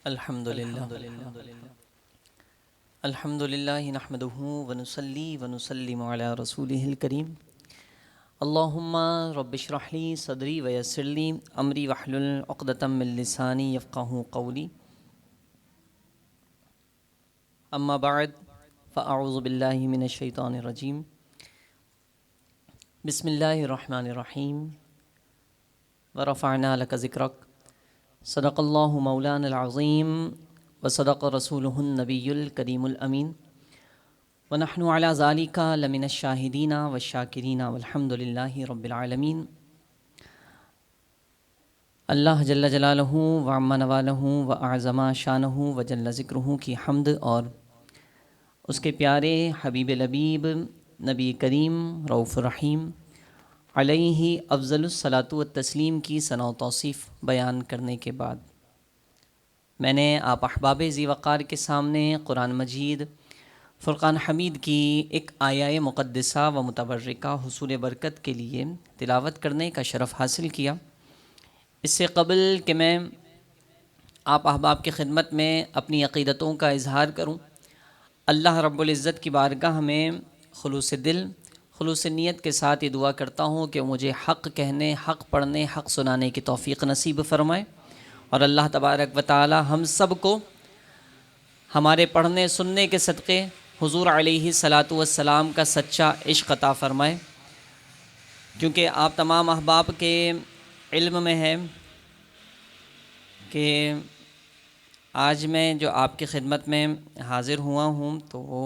الحمدللہ نحمدہ ونصلی ونسلم علی رسولہ الکریم اللہم رب اشرح لی صدری ویسر لی امری واحلل عقدۃ من لسانی یفقہوا قولی اما بعد فاعوذ باللہ من الشیطان الرجیم بسم اللہ الرحمن الرحیم ورفعنا لک ذکرک صدق اللہ مولانا العظیم وصدق رسولہ النبی الکریم الامین ونحن علی ذالک لمن الشاہدین والشاکرین والحمد للہ رب العالمین۔ اللہ جل جلالہ وعم نوالہ واعظم شانہ وجل ذکرہ کی حمد اور اس کے پیارے حبیب لبیب نبی کریم رؤوف الرحیم علیہ افضل الصلاۃ والتسلیم کی ثنا و توصیف بیان کرنے کے بعد میں نے آپ احباب ذی وقار کے سامنے قرآن مجید فرقان حمید کی ایک آیہ مقدسہ و متبرکہ حصول برکت کے لیے تلاوت کرنے کا شرف حاصل کیا۔ اس سے قبل کہ میں آپ احباب کی خدمت میں اپنی عقیدتوں کا اظہار کروں، اللہ رب العزت کی بارگاہ میں خلوص دل خلوص نیت کے ساتھ یہ دعا کرتا ہوں کہ مجھے حق کہنے، حق پڑھنے، حق سنانے کی توفیق نصیب فرمائے، اور اللہ تبارک و تعالی ہم سب کو ہمارے پڑھنے سننے کے صدقے حضور علیہ الصلاۃ والسلام کا سچا عشق عطا فرمائے، کیونکہ آپ تمام احباب کے علم میں ہے کہ آج میں جو آپ کی خدمت میں حاضر ہوا ہوں تو وہ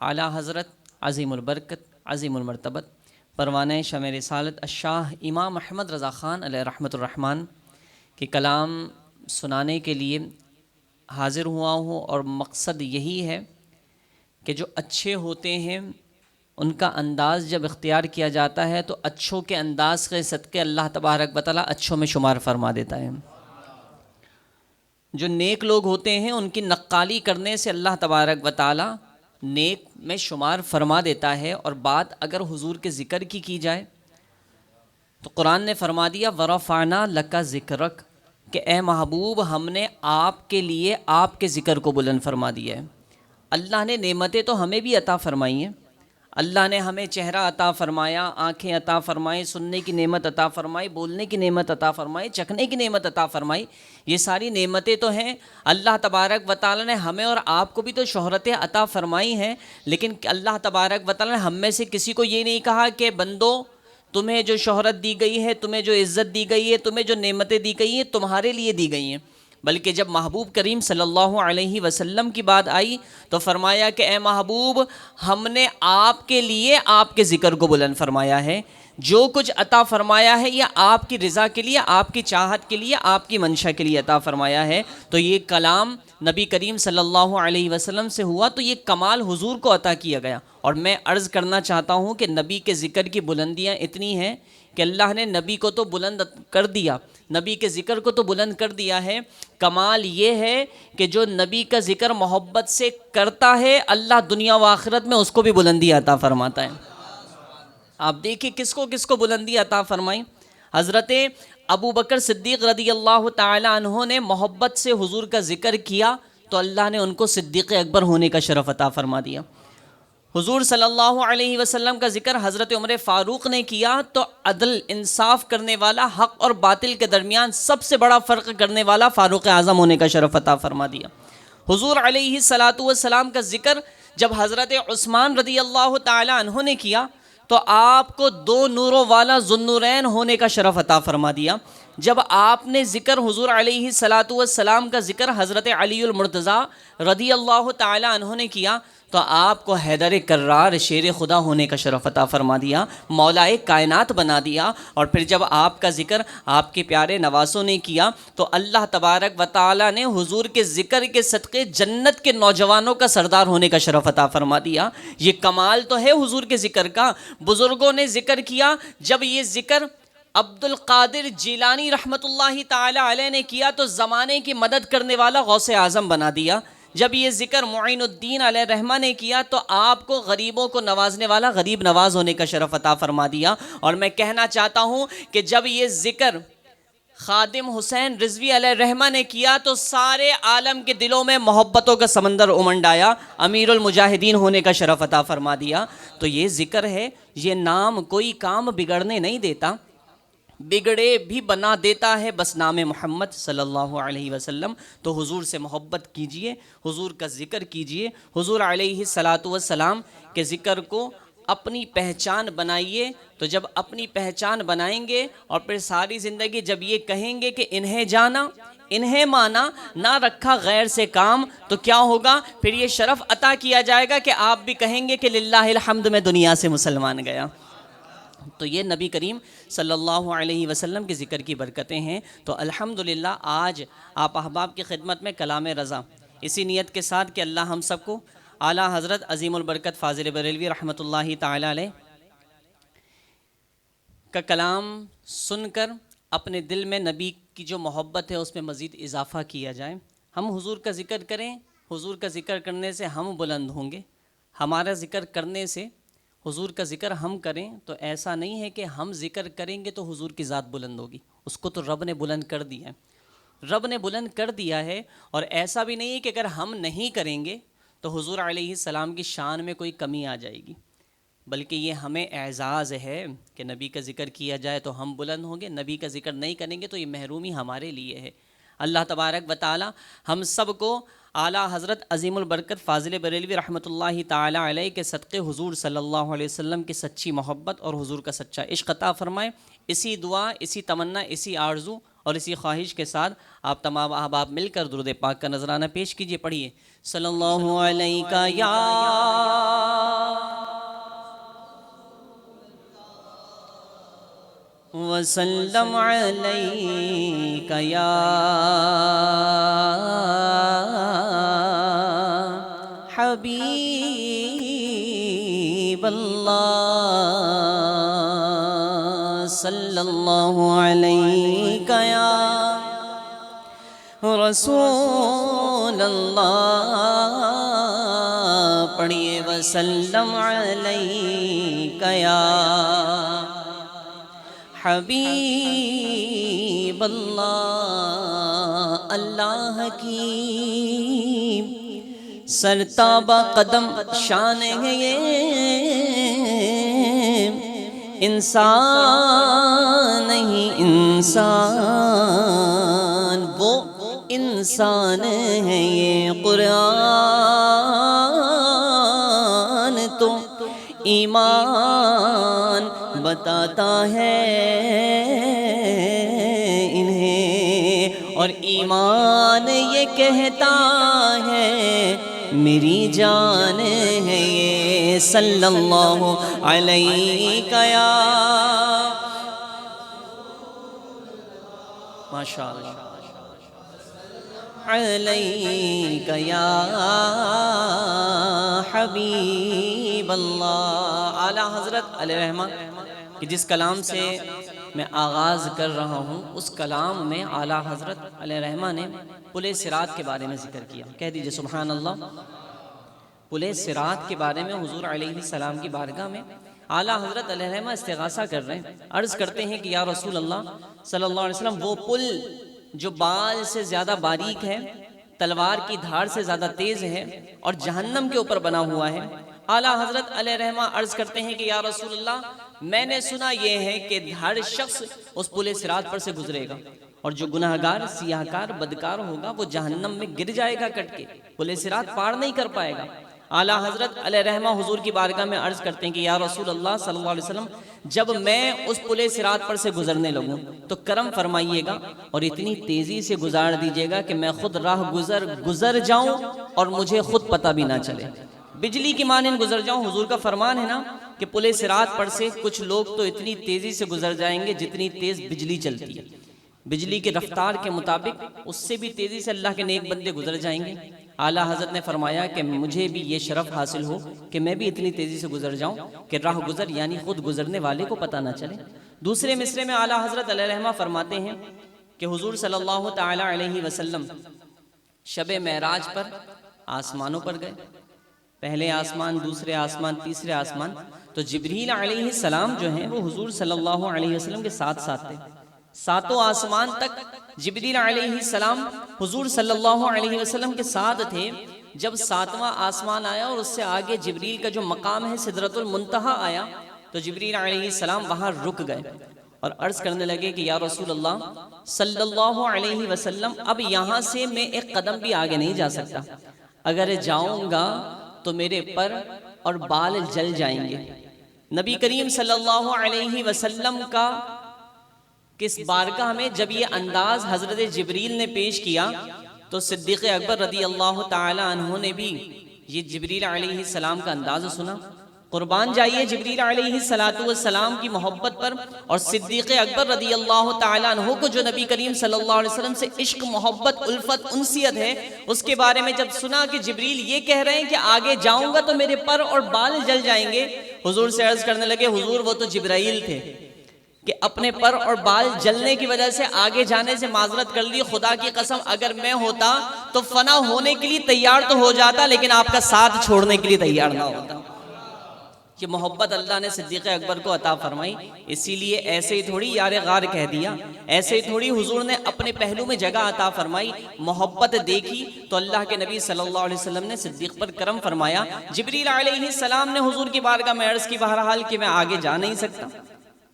اعلیٰ حضرت عظیم البرکت عظیم المرتبت پروانہ شمع رسالت الشاہ امام احمد رضا خان علیہ رحمۃ الرحمن کے کلام سنانے کے لیے حاضر ہوا ہوں، اور مقصد یہی ہے کہ جو اچھے ہوتے ہیں ان کا انداز جب اختیار کیا جاتا ہے تو اچھوں کے انداز کے صدقے اللہ تبارک و تعالی اچھوں میں شمار فرما دیتا ہے۔ جو نیک لوگ ہوتے ہیں ان کی نقالی کرنے سے اللہ تبارک و تعالی نیک میں شمار فرما دیتا ہے۔ اور بات اگر حضور کے ذکر کی جائے تو قرآن نے فرما دیا وَرَفَعْنَا لَكَ ذِكْرَكَ، کہ اے محبوب ہم نے آپ کے لیے آپ کے ذکر کو بلند فرما دیا ہے۔ اللہ نے نعمتیں تو ہمیں بھی عطا فرمائی ہیں، اللہ نے ہمیں چہرہ عطا فرمایا، آنکھیں عطا فرمائی، سننے کی نعمت عطا فرمائی، بولنے کی نعمت عطا فرمائی، چکھنے کی نعمت عطا فرمائی۔ یہ ساری نعمتیں تو ہیں، اللہ تبارک و تعالی نے ہمیں اور آپ کو بھی تو شہرتیں عطا فرمائی ہیں، لیکن اللہ تبارک و تعالی نے ہم میں سے کسی کو یہ نہیں کہا کہ بندو تمہیں جو شہرت دی گئی ہے، تمہیں جو عزت دی گئی ہے، تمہیں جو نعمتیں دی گئی ہیں تمہارے لیے دی گئی ہیں، بلکہ جب محبوب کریم صلی اللہ علیہ وسلم کی بات آئی تو فرمایا کہ اے محبوب ہم نے آپ کے لیے آپ کے ذکر کو بلند فرمایا ہے، جو کچھ عطا فرمایا ہے یہ آپ کی رضا کے لیے، آپ کی چاہت کے لیے، آپ کی منشا کے لیے عطا فرمایا ہے۔ تو یہ کلام نبی کریم صلی اللہ علیہ وسلم سے ہوا تو یہ کمال حضور کو عطا کیا گیا۔ اور میں عرض کرنا چاہتا ہوں کہ نبی کے ذکر کی بلندیاں اتنی ہیں کہ اللہ نے نبی کو تو بلند کر دیا، نبی کے ذکر کو تو بلند کر دیا ہے، کمال یہ ہے کہ جو نبی کا ذکر محبت سے کرتا ہے اللہ دنیا و آخرت میں اس کو بھی بلندی عطا فرماتا ہے۔ آپ دیکھیں کس کو بلندی عطا فرمائی۔ حضرت ابو بکر صدیق رضی اللہ تعالی عنہ نے محبت سے حضور کا ذکر کیا تو اللہ نے ان کو صدیق اکبر ہونے کا شرف عطا فرما دیا۔ حضور صلی اللہ علیہ وسلم کا ذکر حضرت عمر فاروق نے کیا تو عدل انصاف کرنے والا، حق اور باطل کے درمیان سب سے بڑا فرق کرنے والا فاروق اعظم ہونے کا شرف عطا فرما دیا۔ حضور علیہ الصلاۃ والسلام کا ذکر جب حضرت عثمان رضی اللہ تعالی عنہ نے کیا تو آپ کو دو نوروں والا ذوالنورین ہونے کا شرف عطا فرما دیا۔ جب آپ نے ذکر حضور علیہ الصلاۃ والسلام کا ذکر حضرت علی المرتضیٰ رضی اللہ تعالی عنہ نے کیا تو آپ کو حیدر کرار شیر خدا ہونے کا شرف عطا فرما دیا، مولائے کائنات بنا دیا۔ اور پھر جب آپ کا ذکر آپ کے پیارے نواسوں نے کیا تو اللہ تبارک و تعالی نے حضور کے ذکر کے صدقے جنت کے نوجوانوں کا سردار ہونے کا شرف عطا فرما دیا۔ یہ کمال تو ہے حضور کے ذکر کا۔ بزرگوں نے ذکر کیا، جب یہ ذکر عبد القادر جیلانی رحمۃ اللہ تعالی علیہ نے کیا تو زمانے کی مدد کرنے والا غوث اعظم بنا دیا۔ جب یہ ذکر معین الدین علیہ رحمہ نے کیا تو آپ کو غریبوں کو نوازنے والا غریب نواز ہونے کا شرف عطا فرما دیا۔ اور میں کہنا چاہتا ہوں کہ جب یہ ذکر خادم حسین رضوی علیہ الرحمہ نے کیا تو سارے عالم کے دلوں میں محبتوں کا سمندر امنڈ آیا، امیر المجاہدین ہونے کا شرف عطا فرما دیا۔ تو یہ ذکر ہے، یہ نام کوئی کام بگڑنے نہیں دیتا، بگڑے بھی بنا دیتا ہے بس نام محمد صلی اللہ علیہ وسلم۔ تو حضور سے محبت کیجئے، حضور کا ذکر کیجئے، حضور علیہ الصلاۃ والسلام کے ذکر کو اپنی پہچان بنائیے۔ تو جب اپنی پہچان بنائیں گے اور پھر ساری زندگی جب یہ کہیں گے کہ انہیں جانا انہیں مانا، نہ رکھا غیر سے کام، تو کیا ہوگا؟ پھر یہ شرف عطا کیا جائے گا کہ آپ بھی کہیں گے کہ للہ الحمد میں دنیا سے مسلمان گیا۔ تو یہ نبی کریم صلی اللہ علیہ وسلم کے ذکر کی برکتیں ہیں۔ تو الحمدللہ آج آپ احباب کی خدمت میں کلام رضا، اسی نیت کے ساتھ کہ اللہ ہم سب کو اعلیٰ حضرت عظیم البرکت فاضل بریلوی رحمۃ اللہ تعالی علیہ کا کلام سن کر اپنے دل میں نبی کی جو محبت ہے اس میں مزید اضافہ کیا جائے۔ ہم حضور کا ذکر کریں، حضور کا ذکر کرنے سے ہم بلند ہوں گے، ہمارا ذکر کرنے سے حضور کا ذکر ہم کریں تو ایسا نہیں ہے کہ ہم ذکر کریں گے تو حضور کی ذات بلند ہوگی، اس کو تو رب نے بلند کر دیا ہے، رب نے بلند کر دیا ہے۔ اور ایسا بھی نہیں ہے کہ اگر ہم نہیں کریں گے تو حضور علیہ السلام کی شان میں کوئی کمی آ جائے گی، بلکہ یہ ہمیں اعزاز ہے کہ نبی کا ذکر کیا جائے تو ہم بلند ہوں گے، نبی کا ذکر نہیں کریں گے تو یہ محرومی ہمارے لیے ہے۔ اللہ تبارک و تعالی ہم سب کو اعلیٰ حضرت عظیم البرکت فاضل بریلوی رحمۃ اللہ تعالی علیہ کے صدقے حضور صلی اللہ علیہ وسلم کی سچی محبت اور حضور کا سچا عشق عطا فرمائے۔ اسی دعا، اسی تمنا، اسی آرزو اور اسی خواہش کے ساتھ آپ تمام احباب مل کر درود پاک کا نذرانہ پیش کیجئے۔ پڑھیے صلی اللہ علیہ یا وسلم علیک یا حبیب اللہ، صلی اللہ علیک یا رسول اللہ، پڑھیے وسلم علیک یا حبیب اللہ۔ اللہ کی سرتابہ قدم شان ہے یہ، انسان نہیں انسان، وہ انسان ہے یہ قرآن تو ایمان بتاتا ہے انہیں، اور ایمان یہ کہتا ہے میری جان ہے یہ، صلی اللہ علیہ یا ماشاءاللہ علیک یا حبیب اللہ۔ اعلیٰ حضرت علیہ الرحمہ کہ جس کلام سے میں آغاز کر رہا ہوں، اس کلام میں اعلیٰ حضرت علیہ الرحمہ نے پل صراط کے بارے میں ذکر کیا۔ کہہ دیجئے سبحان اللہ۔ پل صراط کے بارے میں حضور علیہ السلام کی بارگاہ میں اعلیٰ حضرت علیہ الرحمہ استغاثہ کر رہے ہیں، عرض کرتے ہیں کہ یا رسول اللہ صلی اللہ علیہ وسلم، وہ پل جو بال سے زیادہ باریک ہے، تلوار کی دھار سے زیادہ تیز ہے اور جہنم کے اوپر بنا ہوا ہے، اعلیٰ حضرت علیہ الرحمہ عرض کرتے ہیں کہ یا رسول اللہ، میں نے سنا یہ ہے کہ ہر شخص اس پل صراط پر سے گزرے گا، اور جو گناہگار، سیاہکار، بدکار ہوگا وہ جہنم میں گر جائے گا کٹ کے، پل صراط پار نہیں کر پائے گا۔ اعلیٰ حضرت علیہ الرحمہ حضور کی بارگاہ میں عرض کرتے ہیں کہ یا رسول اللہ صلی اللہ علیہ وسلم، جب میں اس پل صراط پر سے گزرنے لگوں تو کرم فرمائیے گا اور اتنی تیزی سے گزار دیجیے گا کہ میں خود راہ گزر جاؤں اور مجھے خود پتہ بھی نہ چلے، بجلی کی مانند گزر جاؤں۔ حضور کا فرمان ہے نا کہ پل صراط پر سے کچھ لوگ تو اتنی تیزی سے گزر جائیں گے جتنی تیز بجلی چلتی ہے، بجلی کی رفتار کے مطابق اس سے بھی تیزی سے اللہ کے نیک بندے گزر جائیں گے۔ اعلیٰ حضرت نے فرمایا کہ مجھے بھی یہ شرف حاصل ہو کہ میں بھی اتنی تیزی سے گزر جاؤں کہ راہ گزر یعنی خود گزرنے والے کو پتہ نہ چلے۔ دوسرے مصرے میں اعلیٰ حضرت علیہ الرحمہ فرماتے ہیں کہ حضور صلی اللہ تعالی علیہ وسلم شب معراج پر آسمانوں پر گئے، پہلے آسمان، دوسرے آسمان، تیسرے آسمان، تو جبریل علیہ السلام جو ہیں وہ حضور صلی اللہ علیہ وسلم کے ساتھ ساتھ تھے۔ ساتوں آسمان تک جبریل علیہ السلام حضور صلی اللہ علیہ وسلم کے ساتھ تھے. جب ساتواں آسمان آیا اور اس سے آگے جبریل کا جو مقام ہے سدرۃ المنتہا آیا تو جبریل علیہ السلام وہاں رک گئے اور عرض کرنے لگے کہ یا رسول اللہ صلی اللہ علیہ وسلم اب یہاں سے میں ایک قدم بھی آگے نہیں جا سکتا. اگر جاؤں گا تو میرے پر اور بال جل جائیں گے. نبی کریم صلی اللہ علیہ وسلم کا کس بارگاہ میں جب یہ انداز حضرت جبریل نے پیش کیا تو صدیق اکبر رضی اللہ تعالی عنہ نے بھی یہ جبریل علیہ السلام کا انداز سنا. قربان جائیے جبریل علیہ السلام کی محبت پر اور صدیق اکبر رضی اللہ تعالی عنہ کو جو نبی کریم صلی اللہ علیہ وسلم سے عشق، محبت، الفت، انسیت ہے، اس کے بارے میں جب سنا کہ جبریل یہ کہہ رہے ہیں کہ آگے جاؤں گا تو میرے پر اور بال جل جائیں گے، حضور سے عرض کرنے لگے حضور وہ تو جبرائیل تھے کہ اپنے پر اور بال جلنے کی وجہ سے آگے جانے سے معذرت کر لی. خدا کی قسم اگر میں ہوتا تو فنا ہونے کے لیے تیار تو ہو جاتا لیکن آپ کا ساتھ چھوڑنے کے لیے تیار نہ ہوتا. یہ محبت اللہ نے صدیق اکبر کو عطا فرمائی. اسی لیے ایسے ہی تھوڑی یار غار کہہ دیا، ایسے ہی تھوڑی حضور نے اپنے پہلو میں جگہ عطا فرمائی. محبت دیکھی تو اللہ کے نبی صلی اللہ علیہ وسلم نے صدیق پر کرم فرمایا. جبریل علیہ السلام نے حضور کی بارگاہ میں عرض کی بہرحال کہ میں آگے جا نہیں سکتا،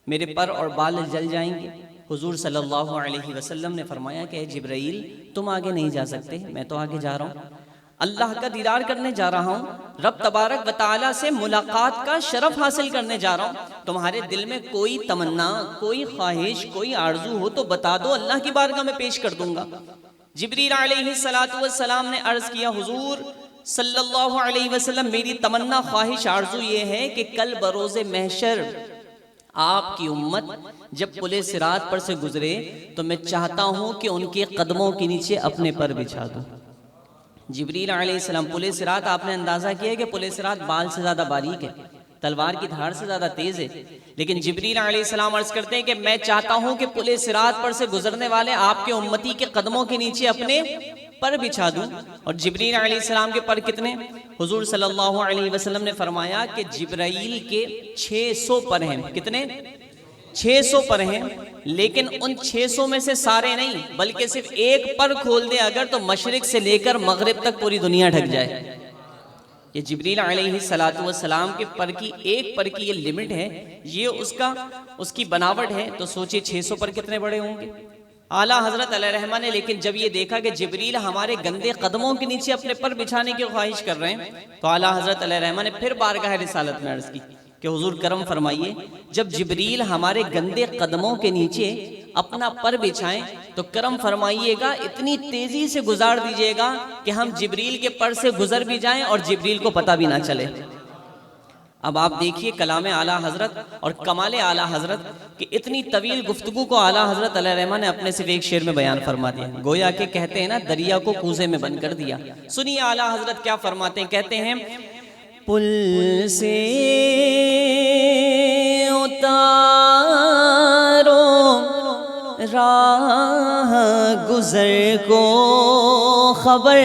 میرے پر اور بال جل جائیں گے. حضور صلی اللہ علیہ وسلم نے فرمایا کہ اے جبرائیل تم آگے نہیں جا سکتے، میں تو آگے جا رہا ہوں، اللہ کا دیدار کرنے جا رہا ہوں، رب تبارک و تعالیٰ سے ملاقات کا شرف حاصل کرنے جا رہا ہوں. تمہارے دل میں کوئی تمنا، کوئی خواہش، کوئی آرزو ہو تو بتا دو، اللہ کی بارگاہ میں پیش کر دوں گا. جبریل علیہ السلام نے عرض کیا حضور صلی اللہ علیہ وسلم میری تمنا، خواہش، آرزو یہ ہے کہ کل بروز محشر آپ کی امت جب پل صراط پر سے گزرے تو میں چاہتا ہوں کہ ان کے قدموں کے نیچے اپنے پر بچھا دوں. جبریل علیہ السلام، پل صراط آپ نے اندازہ کیا کہ پل صراط بال سے زیادہ باریک ہے، تلوار کی دھار سے زیادہ تیز ہے، لیکن جبریل علیہ السلام عرض کرتے ہیں کہ میں چاہتا ہوں کہ پل صراط پر سے گزرنے والے آپ کے امتی کے قدموں کے نیچے اپنے پر بچھا دوں. اور جبریل علیہ السلام کے پر کتنے؟ حضور صلی اللہ علیہ وسلم نے فرمایا کہ جبرائیل کے 600 پر ہیں. کتنے؟ 600 پر ہیں، لیکن ان 600 میں سے سارے نہیں بلکہ صرف ایک پر کھول دے اگر تو مشرق سے لے کر مغرب تک پوری دنیا ڈھک جائے. یہ جبریل علیہ السلام کے پر کی ایک پر کی یہ لمٹ ہے، یہ اس کی بناوٹ ہے. تو سوچئے 600 پر کتنے بڑے ہوں گے. اعلیٰ حضرت علیہ رحمہ نے لیکن جب یہ دیکھا کہ جبریل ہمارے گندے قدموں کے نیچے اپنے پر بچھانے کی خواہش کر رہے ہیں تو اعلیٰ حضرت علیہ رحمہ نے پھر بارگاہ رسالت میں عرض کی کہ حضور کرم فرمائیے جب جبریل ہمارے گندے قدموں کے نیچے اپنا پر بچھائیں تو کرم فرمائیے گا اتنی تیزی سے گزار دیجئے گا کہ ہم جبریل کے پر سے گزر بھی جائیں اور جبریل کو پتہ بھی نہ چلے. اب آپ دیکھیے کلام اعلیٰ حضرت اور کمال اعلیٰ حضرت کہ اتنی طویل گفتگو کو اعلیٰ حضرت علیہ رحمہ نے اپنے صرف ایک شعر میں بیان فرما دیا. گویا کہ کہتے ہیں نا دریا کو کوزے میں بند کر دیا. سنیے اعلیٰ حضرت کیا فرماتے ہیں. کہتے ہیں پل سے اتارو راہ گزر کو خبر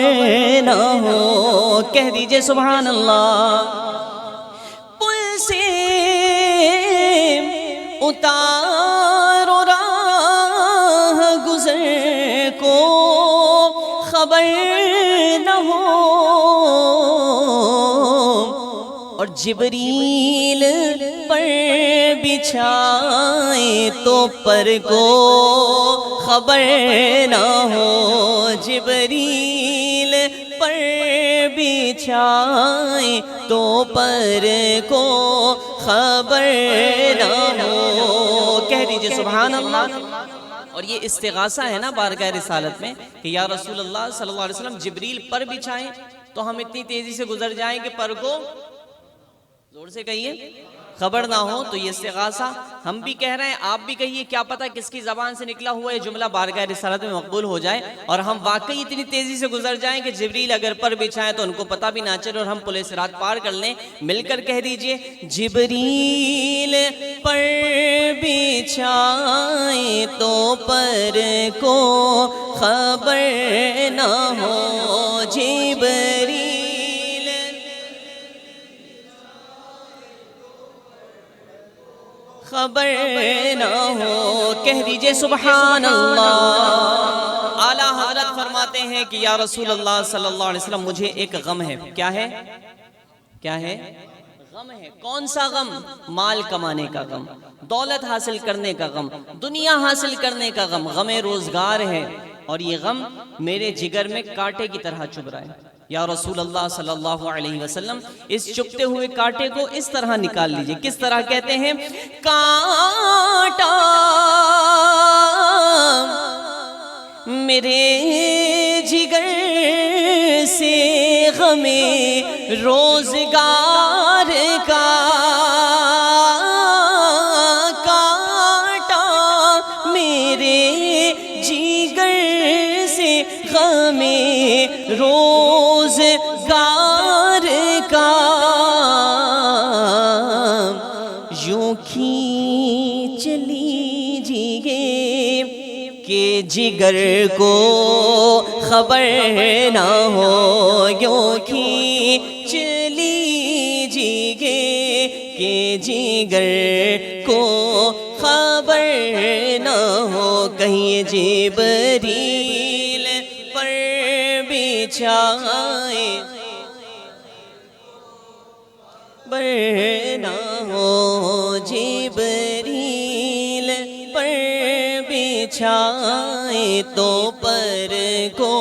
نہ ہو. کہہ دیجئے سبحان اللہ. اتارو راہ گزر کو خبر نہ ہو اور جبریل پر بچھائے تو پر کو خبر نہ ہو. جبریل پر بچھائے تو پر کو خبر نہ ہو. کہہ دیجئے سبحان اللہ. اور یہ استغاثہ ہے نا بارگاہ رسالت میں کہ یا رسول اللہ صلی اللہ علیہ وسلم جبریل پر بچھائیں تو ہم اتنی تیزی سے گزر جائیں کہ پر کو زور سے کہیے خبر نہ ہو. تو یہ استغاثہ ہم بھی کہہ رہے ہیں، آپ بھی کہیے، کیا پتہ کس کی زبان سے نکلا ہوا یہ جملہ بارگاہ رسالت میں مقبول ہو جائے اور ہم واقعی اتنی تیزی سے گزر جائیں کہ جبریل اگر پر بچھائیں تو ان کو پتہ بھی نہ چلے اور ہم پل صراط پار کر لیں. مل کر کہہ دیجئے جبریل پر بچھائیں تو پر کو خبر نہ ہو. جبریل خبر نہ ہو، کہہ دیجئے سبحان اللہ۔ اعلیٰ حضرت فرماتے ہیں کہ یا رسول اللہ صلی اللہ علیہ وسلم مجھے ایک غم ہے۔ کیا ہے؟ کیا ہے؟ غم ہے۔ کون سا غم؟ مال کمانے کا غم، دولت حاصل کرنے کا غم، دنیا حاصل کرنے کا غم، غم روزگار ہے، اور یہ غم میرے جگر میں کانٹے کی طرح چبھ رہا ہے۔ یا رسول اللہ صلی اللہ علیہ وسلم اس چبھتے ہوئے کانٹے کو اس طرح نکال لیجئے۔ کس طرح کہتے ہیں؟ کانٹا میرے جگر سے غم روزگار کا، کانٹا میرے جگر سے غم روزگار کا، یوں کھینچ لیجیے کہ جگر کو خبر نہ ہو، یوں کھینچ لیجیے کہ جگر کو خبر نہ ہو، کہیں جبریل پر بچھائے بر نہ ہو، جبریل پر بچھائے تو پر کو۔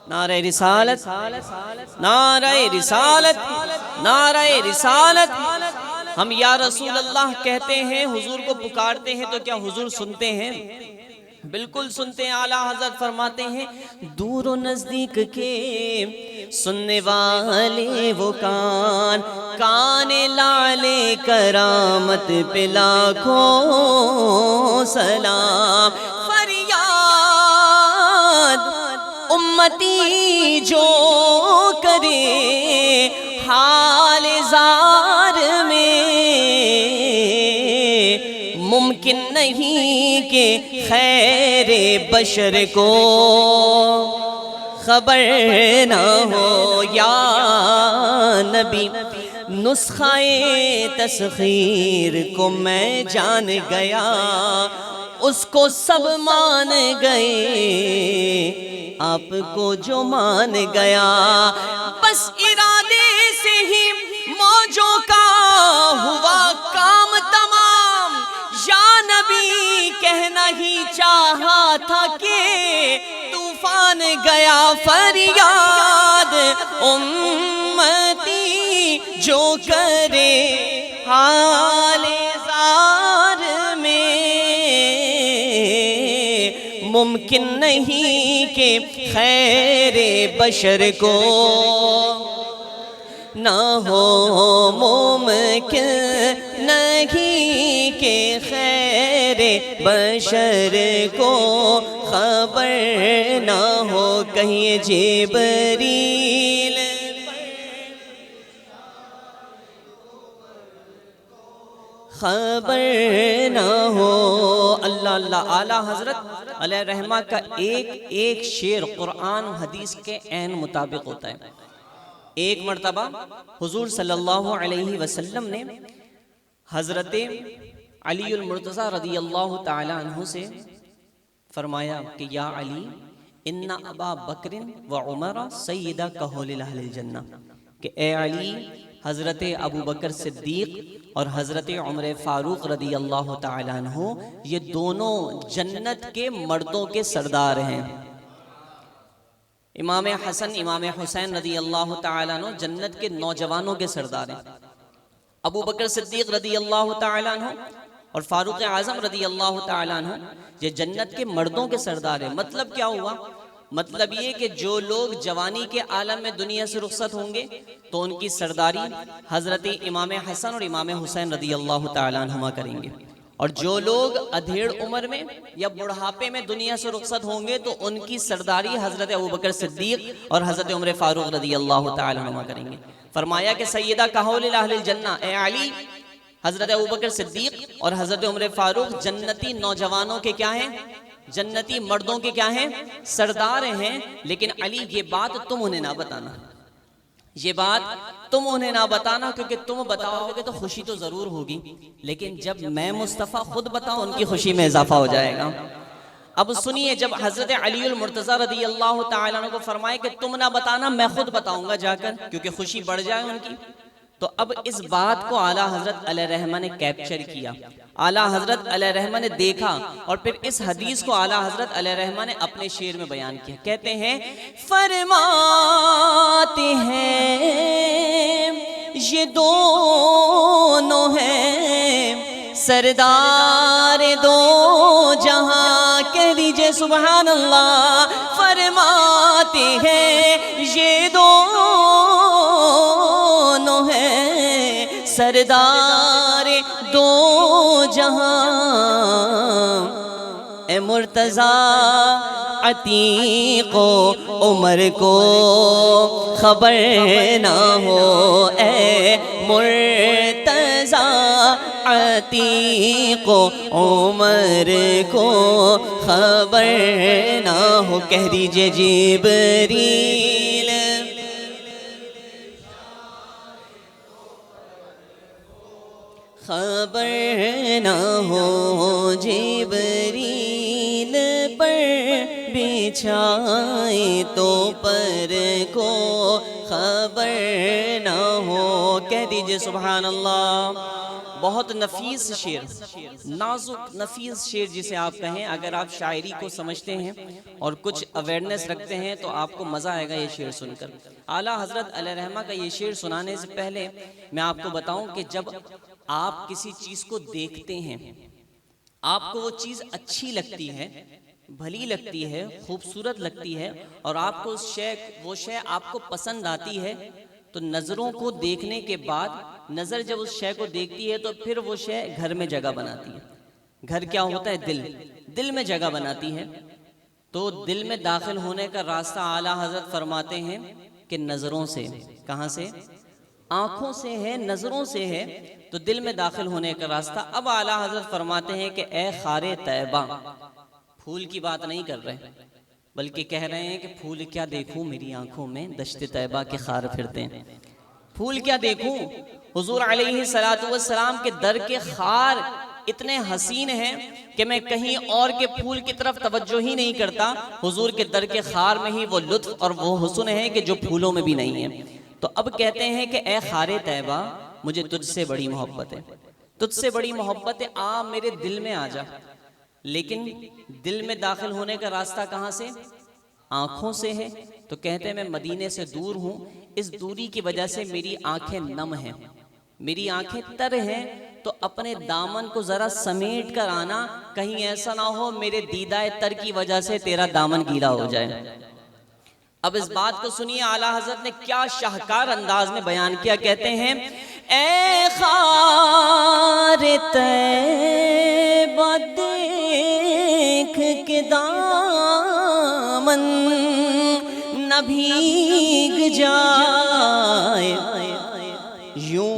نعرہ رسالت، نعرہ رسالت، نعرہ رسالت۔ ہم یا رسول اللہ کہتے ہیں، حضور کو پکارتے ہیں، تو کیا حضور سنتے ہیں؟ بالکل سنتے ہیں۔ اعلیٰ حضرت فرماتے ہیں دور و نزدیک کے سننے والے وہ کان، کان لعل کرامت پہ لاکھوں سلام۔ فریاد امتی جو کرے حال زار میں، ممکن نہیں کہ خیر بشر کو خبر نہ ہو۔ یا نبی نسخہ تسخیر کو میں جان گیا، اس کو سب مان گئے، آپ کو جو مان گیا، بس ارادے سے ہی موجوں کا ہوا کام تمام۔ یا نبی کہنا ہی چاہا تھا کہ طوفان گیا، فریاد امتی جو کرے حال زار میں، ممکن نہیں کہ خیر بشر کو نہ ہو، ممکن نہیں کہ خیر بشر کو خبر نہ ہو، کہیں جبریل خبر نہ ہو۔ اللہ اللہ۔ اعلیٰ حضرت علیہ رحمہ کا ایک ایک شعر قرآن حدیث کے عین مطابق ہوتا ہے۔ ایک مرتبہ حضور صلی اللہ علیہ وسلم نے حضرت علی المرتضی رضی اللہ تعالی عنہ سے فرمایا کہ یا علی ان ابا بکر و عمر سیدہ کہول اہل الجنہ، کہ اے علی حضرت ابو بکر صدیق اور حضرت عمر فاروق رضی اللہ تعالی عنہ یہ دونوں جنت کے مردوں کے سردار ہیں۔ امام حسن امام حسین رضی اللہ تعالیٰ عنہ جنت کے نوجوانوں کے سردار ہیں۔ ابو بکر صدیق رضی اللہ تعالیٰ عنہ اور فاروق اعظم رضی اللہ تعالیٰ عنہ یہ جنت کے مردوں کے سردار ہیں۔ مطلب کیا ہوا؟ مطلب یہ کہ جو لوگ جوانی کے عالم میں دنیا سے رخصت ہوں گے تو ان کی سرداری حضرت امام حسن اور امام حسین رضی اللہ تعالیٰ عنہما کریں گے، اور جو لوگ ادھیڑ عمر میں یا بڑھاپے میں دنیا سے رخصت ہوں گے تو ان کی سرداری حضرت ابوبکر صدیق اور حضرت عمر فاروق رضی اللہ تعالی عنہ کریں گے۔ فرمایا کہ سیدہ کہول اہل الجنہ، اے علی حضرت ابوبکر صدیق اور حضرت عمر فاروق جنتی نوجوانوں کے کیا ہیں؟ جنتی مردوں کے کیا ہیں؟ سردار ہیں۔ لیکن علی یہ بات تم انہیں نہ بتانا، یہ بات تم انہیں نہ بتانا، کیونکہ تم بتاؤ گے تو خوشی تو ضرور ہوگی، لیکن جب میں مصطفیٰ خود بتاؤں ان کی خوشی میں اضافہ ہو جائے گا۔ اب سنیے، جب حضرت علی المرتضیٰ رضی اللہ تعالیٰ عنہ کو فرمائے کہ تم نہ بتانا، میں خود بتاؤں گا جا کر، کیونکہ خوشی بڑھ جائے ان کی، تو اب اس بات کو اعلیٰ حضرت علیہ رحمہ نے کیپچر کیا، اعلیٰ حضرت علیہ رحمہ نے دیکھا، اور پھر اس حدیث کو اعلیٰ حضرت علیہ رحمہ نے اپنے شعر میں بیان کیا۔ کہتے ہیں فرماتے ہیں یہ دونوں ہیں سردار دو جہاں، کہہ دیجئے سبحان اللہ۔ فرماتے ہیں یہ دونوں ہیں سردار دو جہاں، اے مرتضیٰ عتیق و عمر کو خبر نہ ہو، اے مرتضیٰ عتیق و عمر کو خبر نہ ہو، کہہ دیجئے جبریل خبر نہ ہو، جبریل پر بچھائے تو پر کو خبر نہ ہو، کہہ دیجئے سبحان اللہ۔ بہت نفیس شعر، نازک نفیس شعر جسے آپ کہیں، اگر آپ شاعری کو سمجھتے ہیں اور کچھ اویئرنیس رکھتے ہیں تو آپ کو مزہ آئے گا یہ شعر سن کر۔ اعلیٰ حضرت علیہ رحمہ کا یہ شعر سنانے سے پہلے میں آپ کو بتاؤں کہ جب آپ کسی چیز کو دیکھتے ہیں، آپ کو وہ چیز اچھی لگتی ہے، بھلی لگتی ہے، خوبصورت لگتی ہے، اور آپ کو وہ شے آپ کو پسند آتی ہے، تو نظروں کو دیکھنے کے بعد نظر جب اس شے کو دیکھتی ہے تو پھر وہ شے گھر میں جگہ بناتی ہے۔ گھر کیا ہوتا ہے؟ دل میں جگہ بناتی ہے۔ تو دل میں داخل ہونے کا راستہ اعلیٰ حضرت فرماتے ہیں کہ نظروں سے۔ کہاں سے؟ آنکھوں سے ہے، نظروں سے ہے، تو دل میں داخل ہونے کا راستہ۔ اب اعلیٰ حضرت فرماتے ہیں کہ اے خار طیبہ، پھول کی بات نہیں کر رہے بلکہ کہہ رہے ہیں کہ پھول کیا دیکھوں میری آنکھوں میں، دشت طیبہ کے خار پھرتے ہیں۔ پھول کیا دیکھوں؟ حضور علیہ السلام کے در کے خار اتنے حسین ہیں کہ میں کہیں اور کے پھول کی طرف توجہ ہی نہیں کرتا، حضور کے در کے خار میں ہی وہ لطف اور وہ حسن ہے کہ جو پھولوں میں بھی نہیں ہے۔ تو اب کہتے ہیں کہ اے خار طیبہ، مجھے تجھ سے بڑی محبت ہے، تجھ سے بڑی محبت ہے، آ میرے دل میں آ جا۔ لیکن دل میں داخل ہونے کا راستہ کہاں سے؟ آنکھوں سے ہے۔ تو کہتے ہیں میں مدینے سے دور ہوں، اس دوری کی وجہ سے میری آنکھیں نم ہیں، میری آنکھیں تر ہیں، تو اپنے دامن کو ذرا سمیٹ کر آنا، کہیں ایسا نہ ہو میرے دیدہ تر کی وجہ سے تیرا دامن گیلا ہو جائے۔ اب اس بات کو سنیے، اعلیٰ حضرت نے کیا شاہکار انداز میں بیان کیا۔ کہتے ہیں اے خار طیبہ دیکھ کے دامن نہ بھیگ جائے، یوں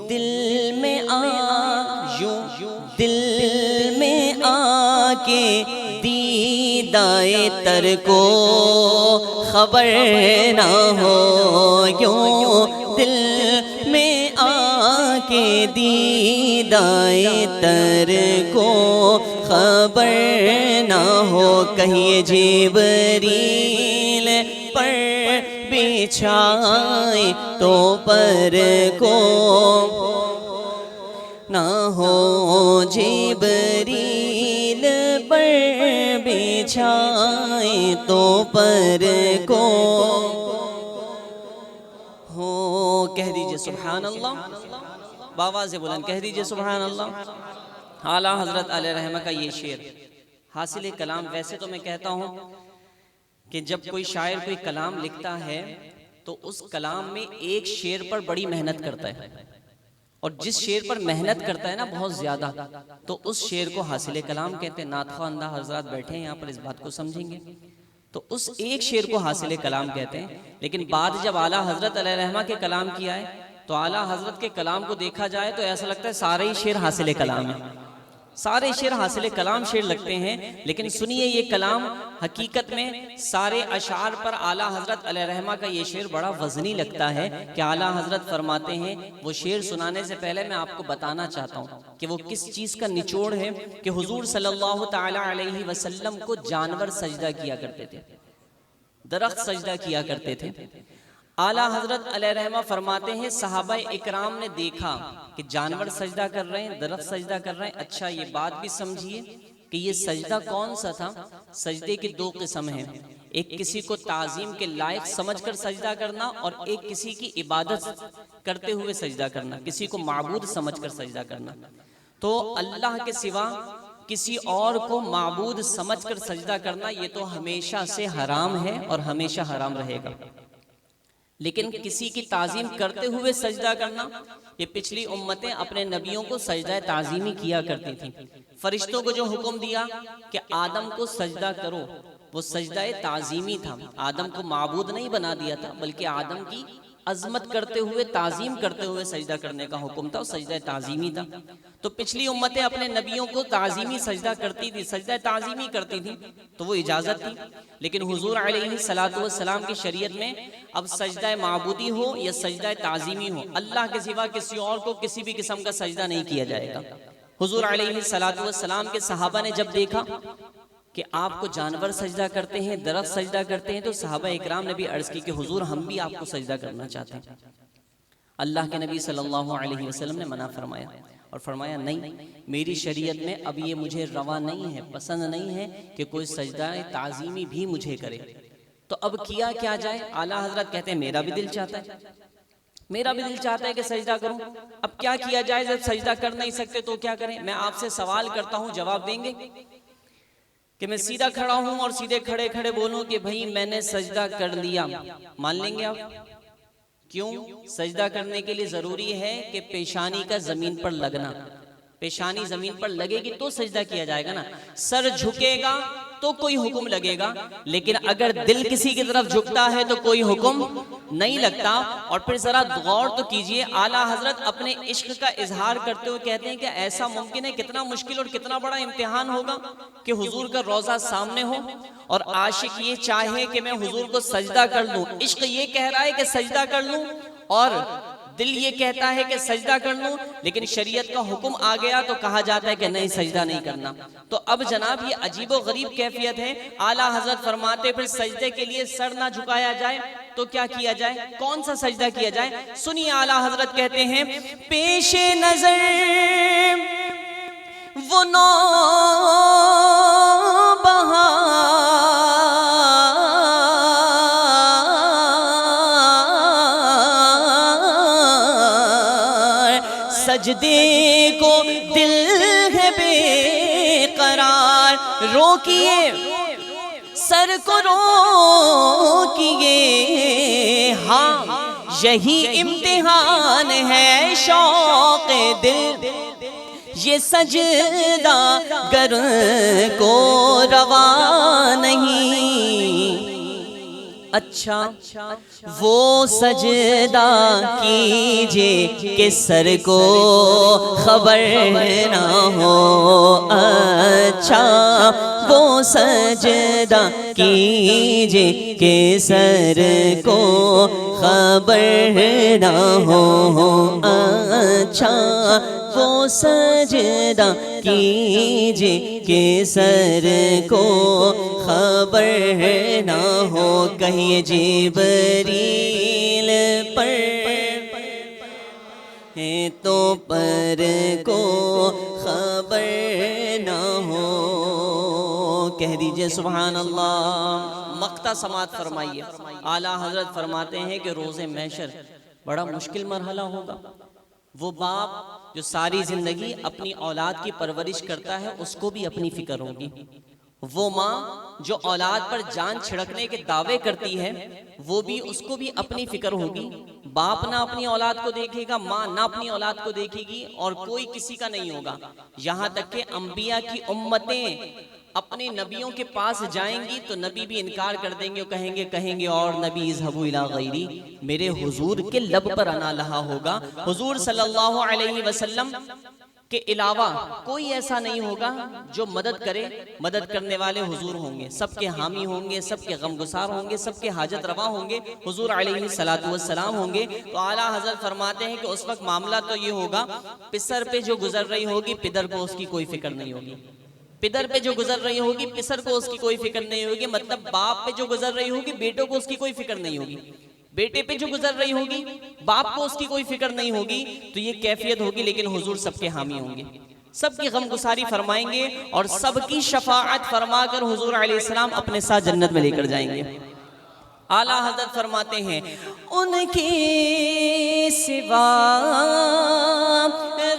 دل میں آ کے دیدائے تر کو خبر نہ ہو، یوں دل میں آ کے دیدائے تر کو خبر نہ ہو، کہیں جبریل پر بچھائے تو پر کو نہ ہو، جبریل پر بچھائے تو پر کو ہو، کہہ دیجئے سبحان اللہ، بآواز بلند کہہ دیجئے سبحان اللہ۔ اعلیٰ حضرت علیہ رحمہ کا یہ شعر حاصل کلام، ویسے تو میں کہتا ہوں کہ جب کوئی شاعر کوئی کلام لکھتا ہے تو اس کلام میں ایک شعر پر بڑی محنت کرتا ہے، اور جس شعر پر محنت کرتا ہے نا بہت زیادہ، تو اس شعر کو حاصل کلام کہتے ہیں۔ نعت خواہ اندہ حضرات بیٹھے ہیں یہاں پر، اس بات کو سمجھیں گے، تو اس ایک شعر کو حاصل کلام کہتے ہیں۔ لیکن بعد جب اعلیٰ حضرت علیہ رحمہ کے کلام کی آئے تو اعلیٰ حضرت کے کلام کو دیکھا جائے تو ایسا لگتا ہے سارے ہی شعر حاصل کلام ہیں، سارے شعر حاصل کلام شعر لگتے ہیں، لیکن سنیے یہ کلام حقیقت میں سارے اشعار پر اعلیٰ حضرت علیہ رحمہ کا یہ شعر بڑا وزنی لگتا ہے کہ اعلیٰ حضرت فرماتے ہیں، وہ شعر سنانے سے پہلے میں آپ کو بتانا چاہتا ہوں کہ وہ کس چیز کا نچوڑ ہے، کہ حضور صلی اللہ تعالی علیہ وسلم کو جانور سجدہ کیا کرتے تھے، درخت سجدہ کیا کرتے تھے۔ اعلیٰ حضرت علیہ رحمہ فرماتے ہیں صحابہ اکرام نے دیکھا کہ جانور سجدہ کر رہے ہیں، درخت سجدہ کر رہے ہیں، اچھا یہ بات بھی سمجھیے کہ یہ سجدہ کون سا تھا؟ سجدے کی دو قسم ہیں، ایک کسی کو تعظیم کے لائق سمجھ کر سجدہ کرنا، اور ایک کسی کی عبادت کرتے ہوئے سجدہ کرنا، کسی کو معبود سمجھ کر سجدہ کرنا۔ تو اللہ کے سوا کسی اور کو معبود سمجھ کر سجدہ کرنا یہ تو ہمیشہ سے حرام ہے اور ہمیشہ حرام رہے گا، لیکن کسی کی تعظیم کرتے ہوئے سجدہ کرنا، یہ پچھلی امتیں اپنے نبیوں کو سجدہ تعظیمی کیا کرتی تھیں۔ فرشتوں کو جو حکم دیا کہ آدم کو سجدہ کرو، وہ سجدہ تعظیمی تھا، آدم کو معبود نہیں بنا دیا تھا، بلکہ آدم کی عظمت کرتے ہوئے تعظیم کرتے ہوئے سجدہ کرنے کا حکم تھا، اور سجدہ تعظیمی تھا۔ تو پچھلی امتیں اپنے نبیوں کو تعظیمی سجدہ کرتی تھی، سجدہ تعظیمی کرتی تھی، تو وہ اجازت تھی، لیکن حضور علیہ الصلوۃ والسلام کی شریعت میں اب سجدہ معبودی ہو یا سجدہ تعظیمی ہو، اللہ کے سوا کسی اور کو کسی بھی قسم کا سجدہ نہیں کیا جائے گا۔ حضور علیہ الصلوۃ والسلام کے صحابہ نے جب دیکھا کہ آپ کو جانور سجدہ کرتے ہیں، درخت سجدہ کرتے ہیں، تو صحابہ اکرام نے بھی عرض کی کہ حضور ہم بھی آپ کو سجدہ کرنا چاہتے ہیں۔ اللہ کے نبی صلی اللہ علیہ وسلم نے منع فرمایا اور فرمایا نہیں، میری شریعت میں اب یہ مجھے روا نہیں ہے، پسند نہیں ہے کہ کوئی سجدہ تعظیمی بھی مجھے کرے۔ تو اب کیا کیا جائے؟ اعلیٰ حضرت کہتے ہیں میرا بھی دل چاہتا ہے، میرا بھی دل چاہتا ہے کہ سجدہ کروں، اب کیا کیا جائے؟ جب سجدہ کر نہیں سکتے تو کیا کریں؟ میں آپ سے سوال کرتا ہوں، جواب دیں گے؟ کہ میں سیدھا کھڑا ہوں اور سیدھے کھڑے کھڑے بولوں کہ بھئی میں نے سجدہ کر لیا، مان لیں گے آپ؟ کیوں؟ سجدہ کرنے کے لیے ضروری ہے کہ پیشانی کا زمین پر لگنا، پیشانی زمین پر لگے گی تو سجدہ کیا جائے گا نا، سر جھکے گا تو کوئی حکم لگے گا، لیکن اگر دل کسی کی طرف جھکتا ہے تو کوئی حکم نہیں لگتا۔ اور پھر ذرا غور تو کیجئے، اعلیٰ حضرت اپنے عشق کا اظہار کرتے ہوئے کہتے ہیں کہ ایسا ممکن ہے، کتنا مشکل اور کتنا بڑا امتحان ہوگا کہ حضور کا روضہ سامنے ہو اور عاشق یہ چاہے کہ میں حضور کو سجدہ کر لوں، عشق یہ کہہ رہا ہے کہ سجدہ کر لوں اور دل یہ کہتا ہے کہ سجدہ کر لوں، لیکن شریعت کا حکم آ گیا تو کہا جاتا ہے کہ نہیں سجدہ نہیں کرنا۔ تو اب جناب یہ عجیب و غریب کیفیت ہے۔ اعلیٰ حضرت فرماتے پھر سجدے کے لیے سر نہ جھکایا جائے تو کیا کیا جائے؟ کون سا سجدہ کیا جائے؟ سنیے اعلیٰ حضرت کہتے ہیں پیش نظر وہ نو سجدے کو دل ہے بے قرار، روکیے سر کو روکیے، ہاں یہی امتحان ہے شوق دل، یہ سجدہ گر کو روا نہیں۔ اچھا وہ سجدہ کیجئے کہ سر کو خبر نہ ہو، اچھا وہ سجدہ کیجئے کہ سر کو خبر نہ ہو، اچھا وہ سجدہ کیجئے کہ سر کو خبر نہ ہو، کہیں جبریل پر ہے تو پر کو خبر نہ ہو۔ کہہ دیجئے سبحان اللہ۔ مقطع سماعت فرمائیے، اعلیٰ حضرت فرماتے ہیں کہ روز محشر بڑا مشکل مرحلہ ہوگا۔ وہ باپ جو ساری زندگی اپنی اولاد کی پرورش کرتا ہے اس کو بھی اپنی فکر ہوگی، وہ ماں جو اولاد پر جان چھڑکنے کے دعوے کرتی ہے وہ بھی اس کو بھی اپنی فکر ہوگی۔ باپ نہ اپنی اولاد کو دیکھے گا، ماں نہ اپنی اولاد کو دیکھے گی، اور کوئی کسی کا نہیں ہوگا، یہاں تک کہ انبیاء کی امتیں اپنے نبیوں کے پاس جائیں گی تو نبی بھی انکار کر دیں گے اور کہیں گے اور نبی اذهبوا الی غیری، میرے حضور کے لب پر انا لہا ہوگا۔ حضور صلی اللہ علیہ وسلم کے علاوہ کوئی ایسا نہیں ہوگا جو مدد کرے. مدد کرنے والے حضور ہوں گے، سب کے حامی ہوں گے، سب کے غم گسار ہوں گے، سب کے حاجت روا ہوں گے، حضور علیہ السلام ہوں گے. تو اعلیٰ حضرت فرماتے ہیں کہ اس وقت معاملہ تو یہ ہوگا، پسر پہ جو گزر رہی ہوگی پدر کو اس کی کوئی فکر نہیں ہوگی. پدر پہ جو گزر رہی ہوگی پسر کو اس کی کوئی فکر نہیں ہوگی. مطلب باپ پہ جو گزر رہی ہوگی بیٹوں کو اس کی کوئی فکر نہیں ہوگی. بیٹے پہ جو گزر رہی ہوگی باپ کو اس کی کوئی فکر نہیں ہوگی. تو یہ کیفیت ہوگی، لیکن حضور سب کے حامی ہوں گے، سب کی غم گساری فرمائیں گے اور سب کی شفاعت فرما کر حضور علیہ السلام اپنے ساتھ جنت میں لے کر جائیں گے. اعلیٰ حضرت فرماتے ہیں ان کی سوا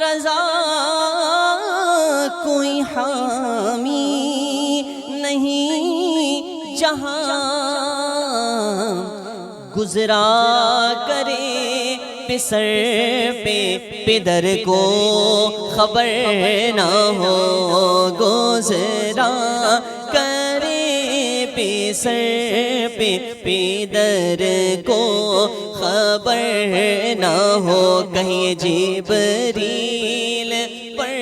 رضا کوئی حامی نہیں جہاں گزرا کرے پسر پہ پدر کو خبر نہ ہو. گزرا کرے پسر پہ پدر کو خبر نہ ہو. کہیں جبریل پر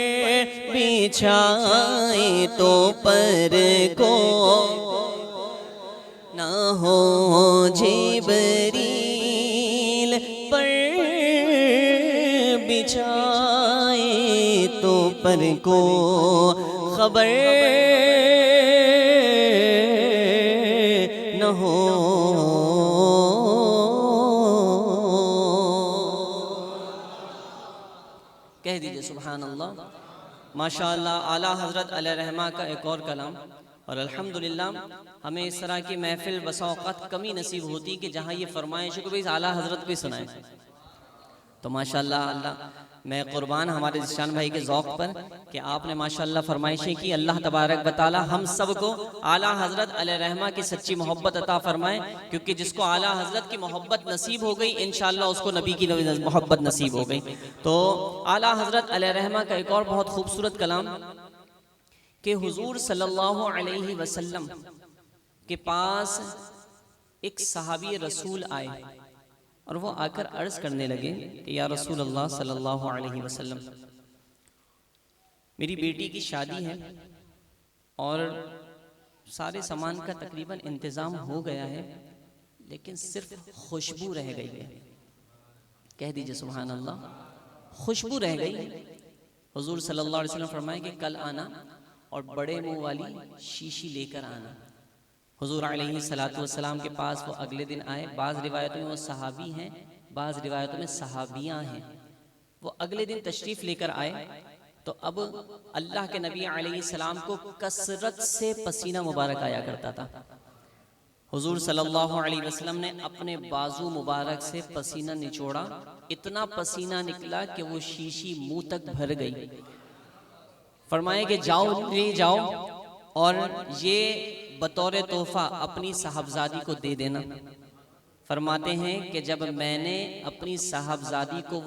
بچھائے تو پر کو نہ ہو. جبریل پر بچھائے تو پر کو خبر نہ ہو. کہہ دیجئے سبحان اللہ. ماشاءاللہ اعلیٰ حضرت علیہ رحمہ کا ایک اور کلام. اور الحمدللہ ہمیں اس طرح کی محفل بسا اوقات کمی نصیب ہوتی کہ جہاں یہ فرمائش کو بھی اعلیٰ حضرت بھی سنائیں. تو ماشاءاللہ اللہ میں قربان ہمارے ذیشان بھائی کے ذوق پر کہ آپ نے ماشاءاللہ فرمائشیں کی. اللہ تبارک و تعالی ہم سب کو اعلیٰ حضرت علیہ رحمہ کی سچی محبت عطا فرمائے، کیونکہ جس کو اعلیٰ حضرت کی محبت نصیب ہو گئی انشاءاللہ اس کو نبی کی محبت نصیب ہو گئی. تو اعلیٰ حضرت علیہ رحمہ کا ایک اور بہت خوبصورت کلام کہ حضور صلی اللہ علیہ وسلم کے پاس ایک صحابی رسول آئے اور وہ آ کر عرض کرنے لگے کہ یا رسول اللہ صلی اللہ علیہ وسلم، میری بیٹی کی شادی ہے اور سارے سامان کا تقریباً انتظام ہو گیا ہے، لیکن صرف خوشبو رہ گئی ہے. کہہ دیجئے سبحان اللہ. خوشبو رہ گئی. حضور صلی اللہ علیہ وسلم فرمائے کہ کل آنا اور بڑے منہ والی شیشی لے کر آنا. حضور علیہ السلام کے پاس وہ اگلے دن آئے. بعض روایتوں میں وہ صحابی ہیں، بعض روایتوں میں صحابیاں ہیں. وہ اگلے دن تشریف لے کر آئے تو اب اللہ کے نبی علیہ السلام کو کثرت سے پسینہ مبارک آیا کرتا تھا. حضور صلی اللہ علیہ وسلم نے اپنے بازو مبارک سے پسینہ نچوڑا. اتنا پسینہ نکلا کہ وہ شیشی منہ تک بھر گئی. فرمائے کہ جاؤ لے جاؤ اور یہ بطور تحفہ اپنی صاحبزادی کو دے دینا. فرماتے ہیں کہ جب میں نے اپنی صاحبزادی کو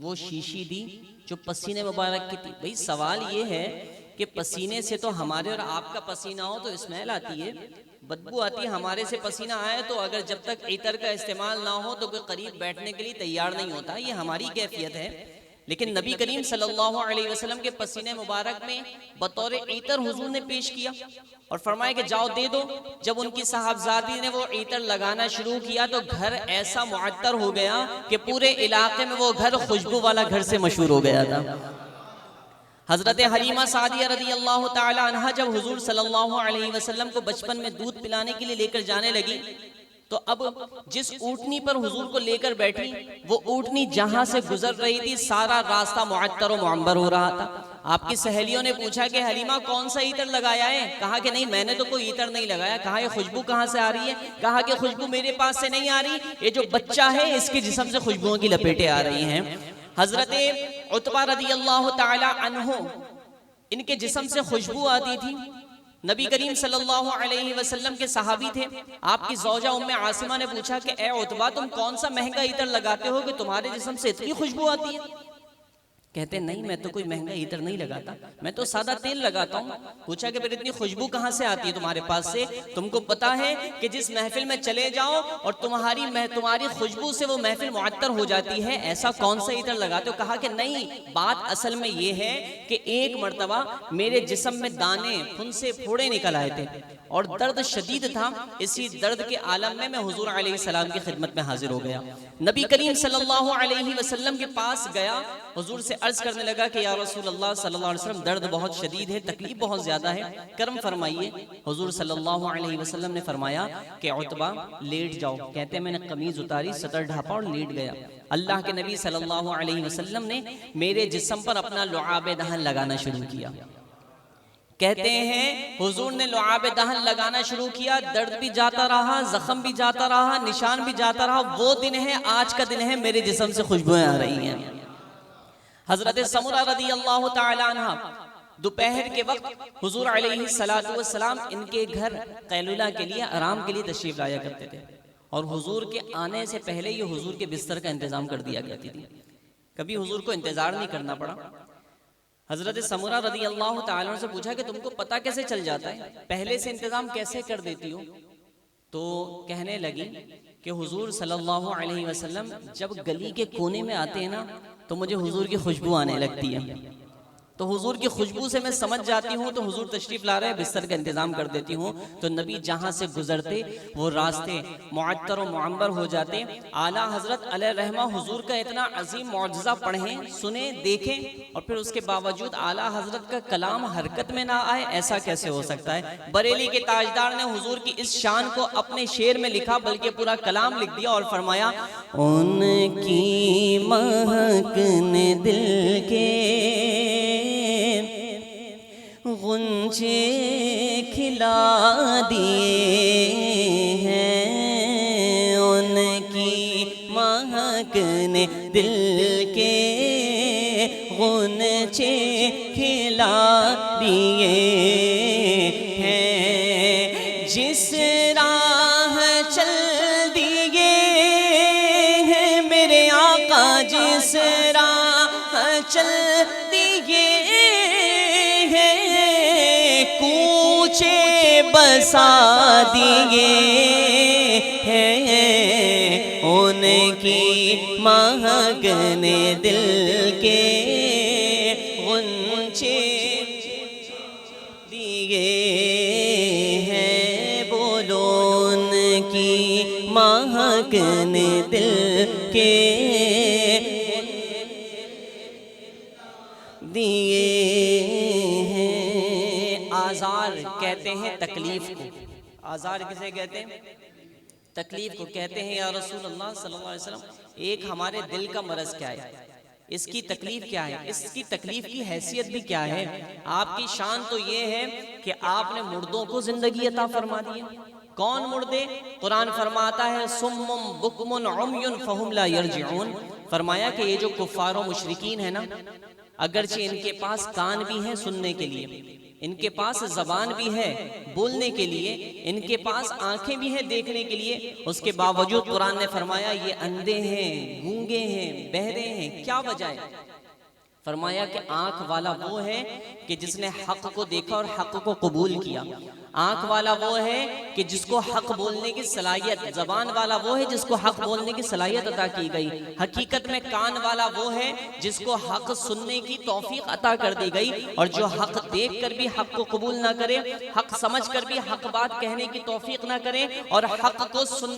وہ شیشی دی جو پسینے مبارک کی تھی. بھئی سوال یہ ہے کہ پسینے سے تو ہمارے اور آپ کا پسینہ ہو تو اسمیل آتی ہے، بدبو آتی ہے. ہمارے سے پسینہ آئے تو اگر جب تک عطر کا استعمال نہ ہو تو کوئی قریب بیٹھنے کے لیے تیار نہیں ہوتا. یہ ہماری کیفیت ہے. لیکن نبی کریم صلی اللہ علیہ وسلم کے پسینے مبارک میں بطور عطر حضور نے پیش کیا اور فرمایا کہ جاؤ دے دو. جب ان کی صاحبزادی نے وہ عطر لگانا شروع کیا تو گھر ایسا معطر ہو گیا کہ پورے علاقے میں وہ گھر خوشبو والا گھر سے مشہور ہو گیا تھا. حضرت حلیمہ سعدیہ رضی اللہ تعالی عنہ جب حضور صلی اللہ علیہ وسلم کو بچپن میں دودھ پلانے کے لیے لے کر جانے لگی تو اب جس اونٹنی پر حضور کو لے کر بیٹھی وہ اونٹنی جہاں سے گزر رہی تھی سارا راستہ معطر و معمبر ہو رہا تھا. آپ کی سہیلیوں نے پوچھا کہ حلیمہ کون سا عطر لگایا ہے؟ کہا کہ نہیں میں نے تو کوئی عطر نہیں لگایا. کہا یہ خوشبو کہاں سے آ رہی ہے؟ کہا کہ خوشبو میرے پاس سے نہیں آ رہی، یہ جو بچہ ہے اس کے جسم سے خوشبوؤں کی لپیٹیں آ رہی ہیں. حضرت عتبہ رضی اللہ تعالی عنہ ان کے جسم سے خوشبو آتی تھی. نبی کریم صلی اللہ علیہ وسلم کے صحابی تھے. آپ کی زوجہ ام عاصمہ نے پوچھا کہ اے عتبہ تم کون سا مہنگا عطر لگاتے ہو کہ تمہارے جسم سے اتنی خوشبو آتی ہے؟ کہتے ہیں نہیں میں تو کوئی مہنگا عطر نہیں لگاتا، میں تو سادہ تیل لگاتا ہوں۔ پوچھا کہ پھر اتنی خوشبو کہاں سے آتی ہے تمہارے پاس سے؟ تم کو پتا ہے کہ جس محفل میں چلے جاؤ اور تمہاری خوشبو سے وہ محفل معطر ہو جاتی ہے، ایسا کون سا عطر لگاتے ہو؟ کہا کہ نہیں، بات اصل میں یہ ہے کہ ایک مرتبہ میرے جسم میں دانے پھنسے پھوڑے نکل آئے تھے اور درد شدید تھا، اسی درد کے عالم میں حضور علیہ السلام کی خدمت میں حاضر ہو گیا۔ نبی کریم صلی اللہ علیہ وسلم کے پاس گیا، حضور سے عرض کرنے لگا کہ یا رسول اللہ صلی اللہ علیہ وسلم درد بہت شدید ہے، تکلیف بہت زیادہ ہے، کرم فرمائیے۔ حضور صلی اللہ علیہ وسلم نے فرمایا کہ عتبہ لیٹ جاؤ۔ کہتے ہیں میں نے قمیض اتاری، سطر ڈھانپا اور لیٹ گیا۔ اللہ کے نبی صلی اللہ علیہ وسلم نے میرے جسم پر اپنا لعاب دہن لگانا شروع کیا۔ کہتے ہیں حضور نے لعاب دہن لگانا شروع کیا، درد بھی جاتا رہا، زخم بھی جاتا رہا، نشان بھی جاتا رہا۔ وہ دن ہے، آج کا دن ہے، میرے جسم سے خوشبوئیں آ رہی ہیں۔ حضرت سمرہ رضی اللہ تعالی عنہ دوپہر کے وقت حضور علیہ السلام ان کے گھر قیلولہ کے لیے، آرام کے لیے تشریف لایا کرتے تھے، اور حضور کے آنے سے پہلے یہ حضور کے بستر کا انتظام کر دیا کرتی تھی، کبھی حضور کو انتظار نہیں کرنا پڑا۔ حضرت سمرہ رضی اللہ تعالی عنہ سے پوچھا کہ تم کو پتہ کیسے چل جاتا ہے، پہلے سے انتظام کیسے کر دیتی ہو؟ تو کہنے لگی کہ حضور صلی اللہ علیہ وسلم جب گلی کے کونے میں آتے ہیں نا تو مجھے حضور کی خوشبو آنے لگتی ہے، تو حضور کی خوشبو سے میں سمجھ جاتی ہوں تو حضور تشریف لا رہے ہیں، بستر کا انتظام کر دیتی ہوں، تو نبی جہاں سے گزرتے وہ راستے معطر و معمر ہو جاتے۔ اعلیٰ حضرت علیہ رحمہ حضور کا اتنا عظیم معجزہ پڑھیں، سنیں، دیکھیں، اور پھر اس کے باوجود اعلیٰ حضرت کا کلام حرکت میں نہ آئے، ایسا کیسے ہو سکتا ہے؟ بریلی کے تاجدار نے حضور کی اس شان کو اپنے شعر میں لکھا، بلکہ پورا کلام لکھ دیا اور فرمایا ان کی مہک نے دل کے غنچے کھلا دیے ہیں، ان کی مہک نے دل کے غنچے کھلا دیے ہیں، جس راہ چل دیے ہیں میرے آقا، جس راہ چل دیے کوچے بسا دیے ہیں، ان کی مہک نے دل کے غنچے دیے ہیں، بولو ان کی مہک نے دل کے دیے ہیں۔ آزار کہتے ہیں تکلیف کو، آزار کسے کہتے ہیں؟ تکلیف کو کہتے ہیں۔ یا رسول اللہ صلی اللہ علیہ وسلم ایک ہمارے دل کا مرض کیا ہے، اس کی تکلیف کیا ہے، اس کی تکلیف کی حیثیت بھی کیا ہے؟ آپ کی شان تو یہ ہے کہ آپ نے مردوں کو زندگی عطا فرما دی ہے۔ کون مردے؟ قرآن فرماتا ہے سم بکم عمی فہم لا یرجعون، فرمایا کہ یہ جو کفار و مشرکین ہیں نا، اگرچہ ان کے پاس کان بھی ہیں سننے کے لیے، ان کے پاس زبان بھی ہے بولنے کے لیے، ان کے پاس آنکھیں بھی ہیں دیکھنے کے لیے، اس کے باوجود قرآن نے فرمایا یہ اندھے ہیں، گونگے ہیں، بہرے ہیں۔ کیا وجہ ہے؟ فرمایا کہ آنکھ والا وہ ہے کہ جس نے حق کو دیکھا اور حق کو قبول کیا، آنکھ والا وہ ہے کہ جس کو حق بولنے کی صلاحیت، زبان والا وہ ہے جس کو حق بولنے کی صلاحیت عطا کی گئی، حقیقت میں کان والا وہ ہے جس کو حق سننے کی توفیق عطا کر دی گئی، اور جو حق دیکھ کر بھی حق کو قبول نہ کرے، حق سمجھ کر بھی حق بات کہنے کی توفیق نہ کرے، اور حق کو سن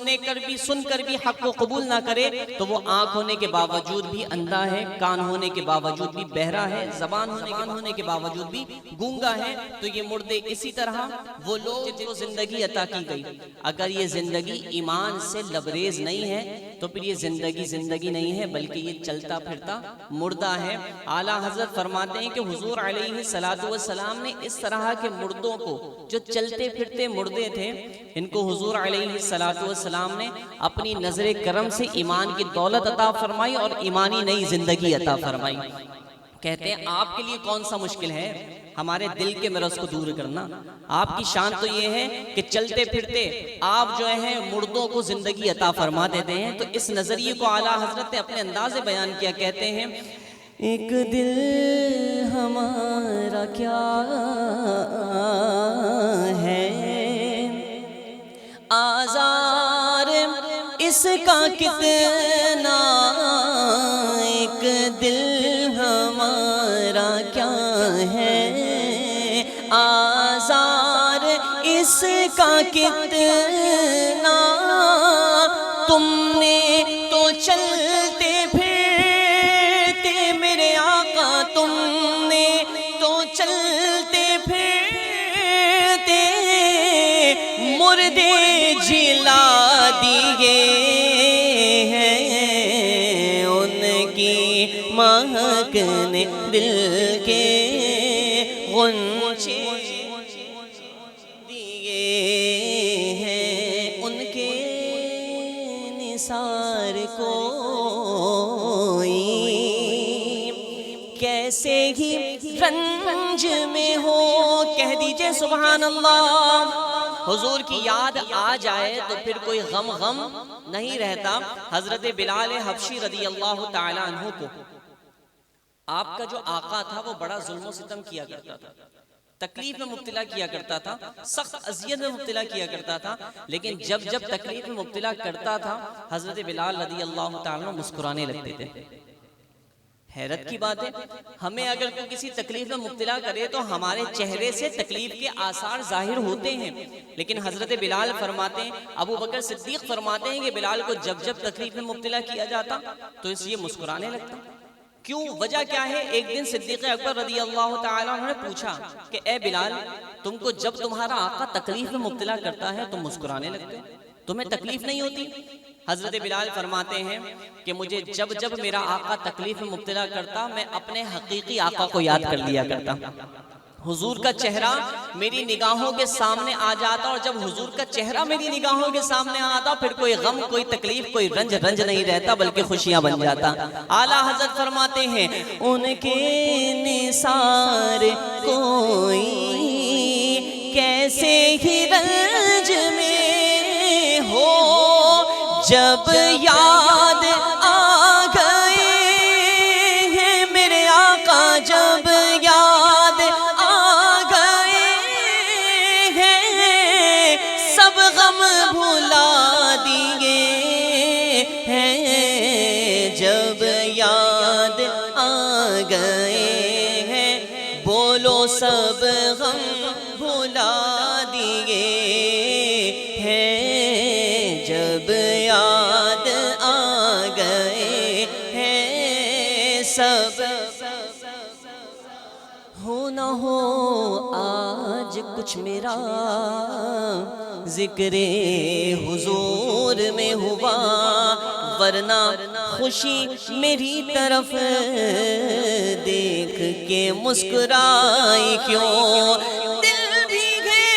کر بھی حق کو قبول نہ کرے، تو وہ آنکھ ہونے کے باوجود بھی اندھا ہے، کان ہونے کے باوجود بھی بہرا ہے، زبان ہونے کے باوجود بھی گونگا ہے۔ تو یہ مردے اسی طرح وہ لوگ جن کو زندگی عطا کی گئی، اگر یہ زندگی ایمان سے لبریز نہیں ہے تو پھر یہ زندگی نہیں ہے، بلکہ یہ چلتا پھرتا مردہ ہے۔ اعلیٰ حضرت فرماتے ہیں کہ حضور علیہ السلام نے اس طرح کے مردوں کو، جو چلتے پھرتے مردے تھے، ان کو حضور علیہ السلام نے اپنی نظر کرم سے ایمان کی دولت عطا فرمائی اور ایمانی نئی زندگی عطا فرمائی۔ کہتے ہیں آپ کے لیے کون سا مشکل ہے ہمارے دل کے مرض کو دور کرنا؟ آپ کی شان تو یہ ہے کہ چلتے پھرتے آپ جو ہیں مردوں کو زندگی عطا فرما دیتے ہیں۔ تو اس نظریے کو اعلیٰ حضرت نے اپنے انداز بیان کیا، کہتے ہیں ایک دل ہمارا کیا ہے، آزار اس کا کتنا، ایک دل ہمارا کیا ہے، آزار اس کا کتنا، تم نے تو چلتے پھرتے میرے آقا، تم نے تو چلتے پھرتے مردے جلا دیے ہیں، ان کی مہک نے دل کے غنچے دیے ہیں، ان کے نثار کوئی کیسے ہی رنج میں ہو، کہہ دیجئے سبحان اللہ۔ حضور کی یاد آ جائے تو پھر کوئی غم نہیں رہتا۔ حضرت بلال حبشی رضی اللہ تعالی عنہ کو آپ کا جو آقا تھا وہ بڑا ظلم و ستم کیا کرتا تھا، تکلیف میں مبتلا کیا کرتا تھا، سخت اذیت میں مبتلا کیا کرتا تھا، لیکن جب تکلیف میں مبتلا کرتا تھا حضرت بلال رضی اللہ تعالیٰ عنہ مسکرانے لگتے تھے۔ حیرت کی بات ہے، ہمیں اگر کوئی کسی تکلیف میں مبتلا کرے تو ہمارے چہرے سے تکلیف کے آثار ظاہر ہوتے ہیں، لیکن حضرت بلال فرماتے ہیں، ابو بکر صدیق فرماتے ہیں کہ بلال کو جب تکلیف میں مبتلا کیا جاتا تو اس لیے مسکرانے لگتا۔ کیوں؟ وجہ کیا ہے؟ ایک دن صدیق اکبر رضی اللہ تعالیٰ عنہ نے پوچھا کہ اے بلال، تم کو جب تمہارا آقا تکلیف میں مبتلا کرتا ہے تم مسکرانے لگتے، تمہیں تکلیف نہیں ہوتی؟ حضرت بلال فرماتے ہیں کہ مجھے جب میرا آقا تکلیف میں مبتلا کرتا میں اپنے حقیقی آقا کو یاد کر لیا کرتا، حضور کا چہرہ میری نگاہوں کے سامنے آ جاتا، اور جب حضور کا چہرہ میری نگاہوں کے سامنے آتا پھر کوئی غم، کوئی تکلیف، کوئی رنج نہیں رہتا، بلکہ خوشیاں بن جاتا۔ اعلیٰ حضرت فرماتے ہیں ان کے نثار کوئی کیسے ہی رنج میں ہو، جب یاد آ گئے ہیں میرے آقا، جب یاد آ گئے ہیں سب غم بھلا دیے ہیں، جب یاد آ گئے ہیں بولو سب غم بھلا دیے ہیں، جب یاد آ گئے ہیں سب، ہو نہ ہو آج کچھ میرا ذکر حضور میں ہوا، ورنہ خوشی میری طرف دیکھ کے مسکرائی کیوں، دل بھی ہے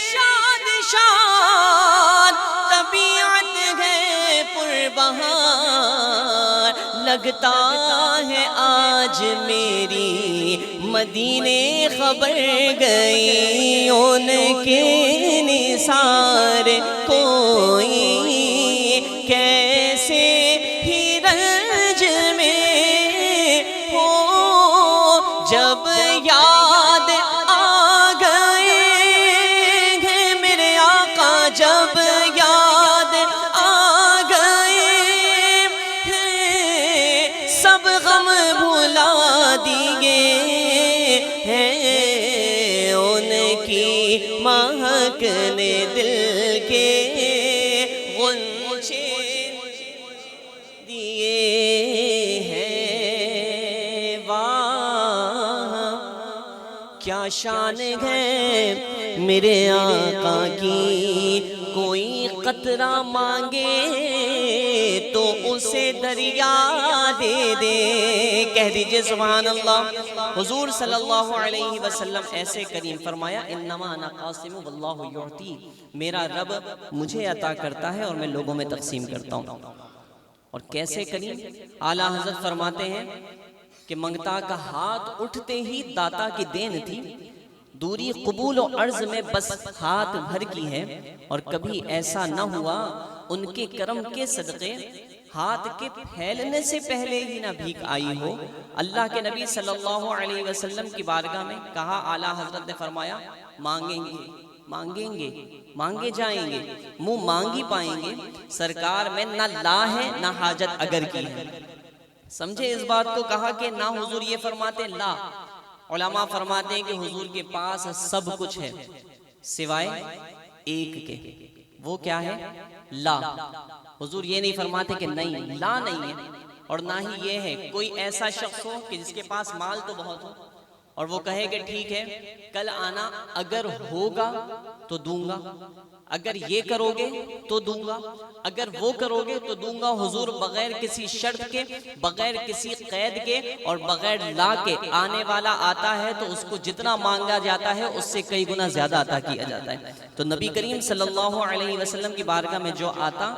شاد شاد، طبیعت ہے پربہار، لگتا ہے آج میری مدینے خبر گئی، ان کے نثار کوئی کیسے ہی رنج میں ہو، جب یاد آ گئے ہیں میرے آقا، جب یاد آ گئے ہیں سب غم بھلا دیے ہیں، ان کی مہک نے دل کے غنچے دیے ہیں، واہ کیا شان ہے میرے آقا کی، کوئی قطرہ مانگے تو اسے دریا دے دے، کہہ دیجئے سبحان اللہ۔ حضور صلی اللہ علیہ وسلم ایسے کریم فرمایا انما انا قاسم واللہ یعطی، میرا رب مجھے عطا کرتا ہے اور میں لوگوں میں تقسیم کرتا ہوں۔ اور کیسے کریم؟ اعلیٰ حضرت فرماتے ہیں کہ منگتا کا ہاتھ اٹھتے ہی داتا کی دین تھی، دوری قبول و عرض میں بس ہاتھ بھر کی ہے، اور کبھی ایسا نہ ہوا ان کے کرم کے صدقے ہاتھ کے پھیلنے سے پہلے ہی نہ بھیک آئی ہو، اللہ کے نبی صلی اللہ علیہ وسلم کی بارگاہ میں کہا، اعلیٰ حضرت نے فرمایا مانگیں گے مانگیں گے مانگے جائیں گے، منہ مانگی پائیں گے، سرکار میں نہ لا ہے نہ حاجت اگر کی ہے۔ سمجھے اس بات کو، کہا کہ نہ حضور یہ فرماتے لا، علماء فرماتے ہیں کہ حضور کے پاس سب کچھ ہے سوائے ایک کے، وہ کیا ہے؟ لا۔ حضور یہ نہیں فرماتے کہ نہیں، لا نہیں ہے، اور نہ ہی یہ ہے کوئی ایسا شخص ہو کہ جس کے پاس مال تو بہت ہو اور وہ کہے کہ ٹھیک ہے کل آنا، اگر ہوگا تو دوں گا، اگر یہ کرو گے تو دوں گا، اگر وہ کرو گے تو دوں گا۔ حضور بغیر کسی شرط کے، بغیر کسی قید کے اور بغیر لا کے آنے والا آتا ہے تو اس کو جتنا مانگا جاتا ہے اس سے کئی گنا زیادہ عطا کیا جاتا ہے۔ تو نبی کریم صلی اللہ علیہ وسلم کی بارگاہ میں جو آتا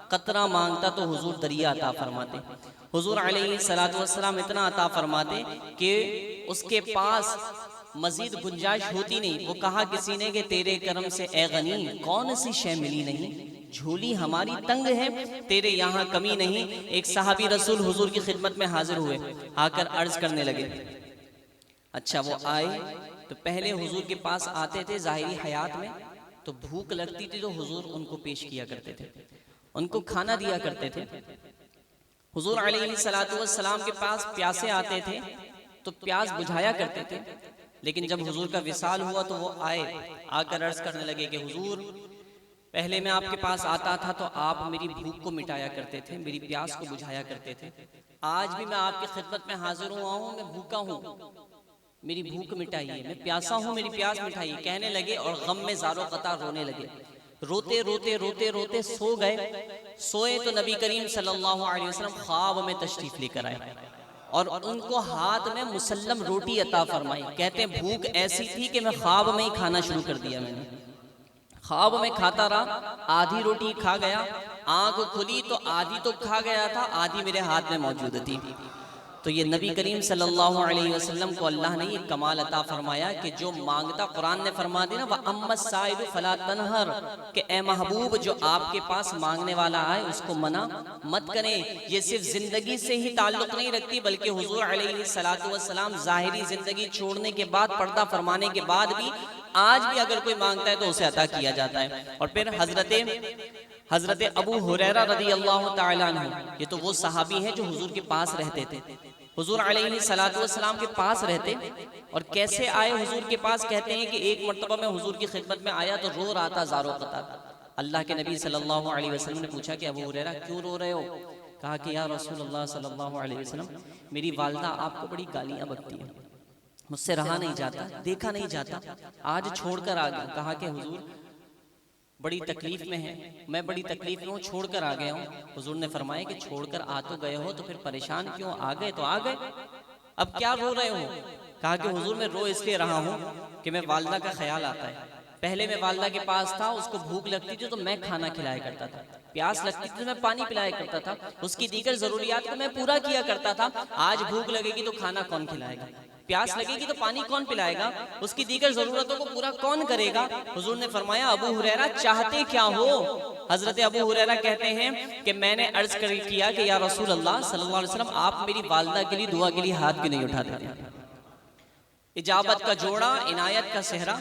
قطرہ مانگتا تو حضور دریا عطا فرماتے۔ حضور علیہ السلام اتنا عطا فرماتے کہ اس کے پاس مزید گنجائش ہوتی نہیں۔ وہ کہا کسی نے کہ تیرے کرم سے اے غنی کون سی شے ملی نہیں، جھولی ہماری تنگ ہے، تیرے یہاں کمی نہیں۔ ایک صحابی رسول حضور کی خدمت میں حاضر ہوئے، آ کر عرض کرنے لگے۔ اچھا وہ آئے تو پہلے حضور کے پاس آتے تھے ظاہری حیات میں، تو بھوک لگتی تھی تو حضور ان کو پیش کیا کرتے تھے، ان کو کھانا دیا کرتے تھے۔ حضور علیہ السلام کے پاس پیاسے آتے تھے تو پیاس بجھایا کرتے تھے، لیکن جب حضور کا وصال ہوا تو وہ آئے، آ کر عرض کرنے لگے کہ حضور پہلے میں آپ کے پاس آتا تھا تو آپ میری بھوک کو مٹایا کرتے تھے، میری پیاس کو بجھایا کرتے تھے، آج بھی میں آپ کی خدمت میں حاضر ہوا ہوں، میں بھوکا ہوں، میری بھوک مٹائیے، میں پیاسا ہوں، میری پیاس مٹائیے۔ کہنے لگے اور غم میں زار و قطار رونے لگے، روتے روتے روتے روتے سو گئے۔ سوئے تو نبی کریم صلی اللہ علیہ وسلم خواب میں تشریف لے کر آئے اور ان کو ہاتھ میں مسلم روٹی عطا فرمائی۔ کہتے ہیں بھوک ایسی تھی کہ میں خواب میں ہی کھانا شروع کر دیا، میں نے خواب میں کھاتا رہا، آدھی روٹی کھا گیا، آنکھ کھلی تو آدھی تو کھا گیا تھا، آدھی میرے ہاتھ میں موجود تھی۔ تو یہ نبی کریم صلی اللہ علیہ وسلم کو اللہ نے یہ کمال عطا فرمایا کہ جو مانگتا، قرآن نے فرما دی نا وَأَمَّا السَّائِلُ فَلَا تَنْهَرْ، کہ اے محبوب جو آپ کے پاس مانگنے والا آئے اس کو منع مت کریں۔ یہ صرف زندگی سے ہی تعلق نہیں رکھتی بلکہ حضور علیہ السلام ظاہری زندگی چھوڑنے کے بعد، پردہ فرمانے کے بعد بھی آج بھی اگر کوئی مانگتا ہے تو اسے عطا کیا جاتا ہے۔ اور پھر حضرت ابو ہریرہ رضی اللہ تعالیٰ عنہ، یہ تو وہ صحابی ہیں جو حضور کے پاس رہتے تھے، حضور علیہ السلام کے پاس رہتے، اور کیسے آئے حضور کے پاس؟ کہتے ہیں کہ ایک مرتبہ میں حضور کی خدمت میں آیا تو رو رہا تھا زار و قطار۔ اللہ کے نبی صلی اللہ علیہ وسلم نے پوچھا کہ ابو ہریرہ کیوں رو رہے ہو؟ کہا کہ یا رسول اللہ صلی اللہ علیہ وسلم میری والدہ آپ کو بڑی گالیاں بکتی ہیں، مجھ سے رہا نہیں جاتا، دیکھا نہیں جاتا، آج چھوڑ کر آ گیا۔ کہا کہ حضور بڑی تکلیف میں ہے، میں بڑی تکلیف میں ہوں، چھوڑ کر آ گیا ہوں۔ حضور نے فرمایا کہ چھوڑ کر آ تو گئے ہو تو پھر پریشان کیوں؟ آ گئے تو آ گئے، اب کیا رو رہے ہو؟ کہا کہ حضور میں رو اس لیے رہا ہوں کہ میں والدہ کا خیال آتا ہے، پہلے میں والدہ کے پاس تھا، اس کو بھوک لگتی تھی تو میں کھانا کھلایا کرتا تھا، پیاس لگتی تھی تو میں پانی پلایا کرتا تھا، اس کی دیگر ضروریات کو میں پورا کیا کرتا تھا۔ آج بھوک لگے گی تو کھانا کون کھلائے گا، پیاس لگے گی تو پانی کون پلائے گا، اس کی دیگر ضرورتوں کو پورا کون کرے گا؟ حضور نے فرمایا ابو ہریرہ چاہتے کیا ہو؟ حضرت ابو ہریرہ کہتے ہیں کہ میں نے عرض کیا کہ یا رسول اللہ صلی اللہ علیہ وسلم آپ میری والدہ کے لیے دعا کے لیے ہاتھ کیوں نہیں اٹھاتے؟ اجابت کا جوڑا، عنایت کا صحرا،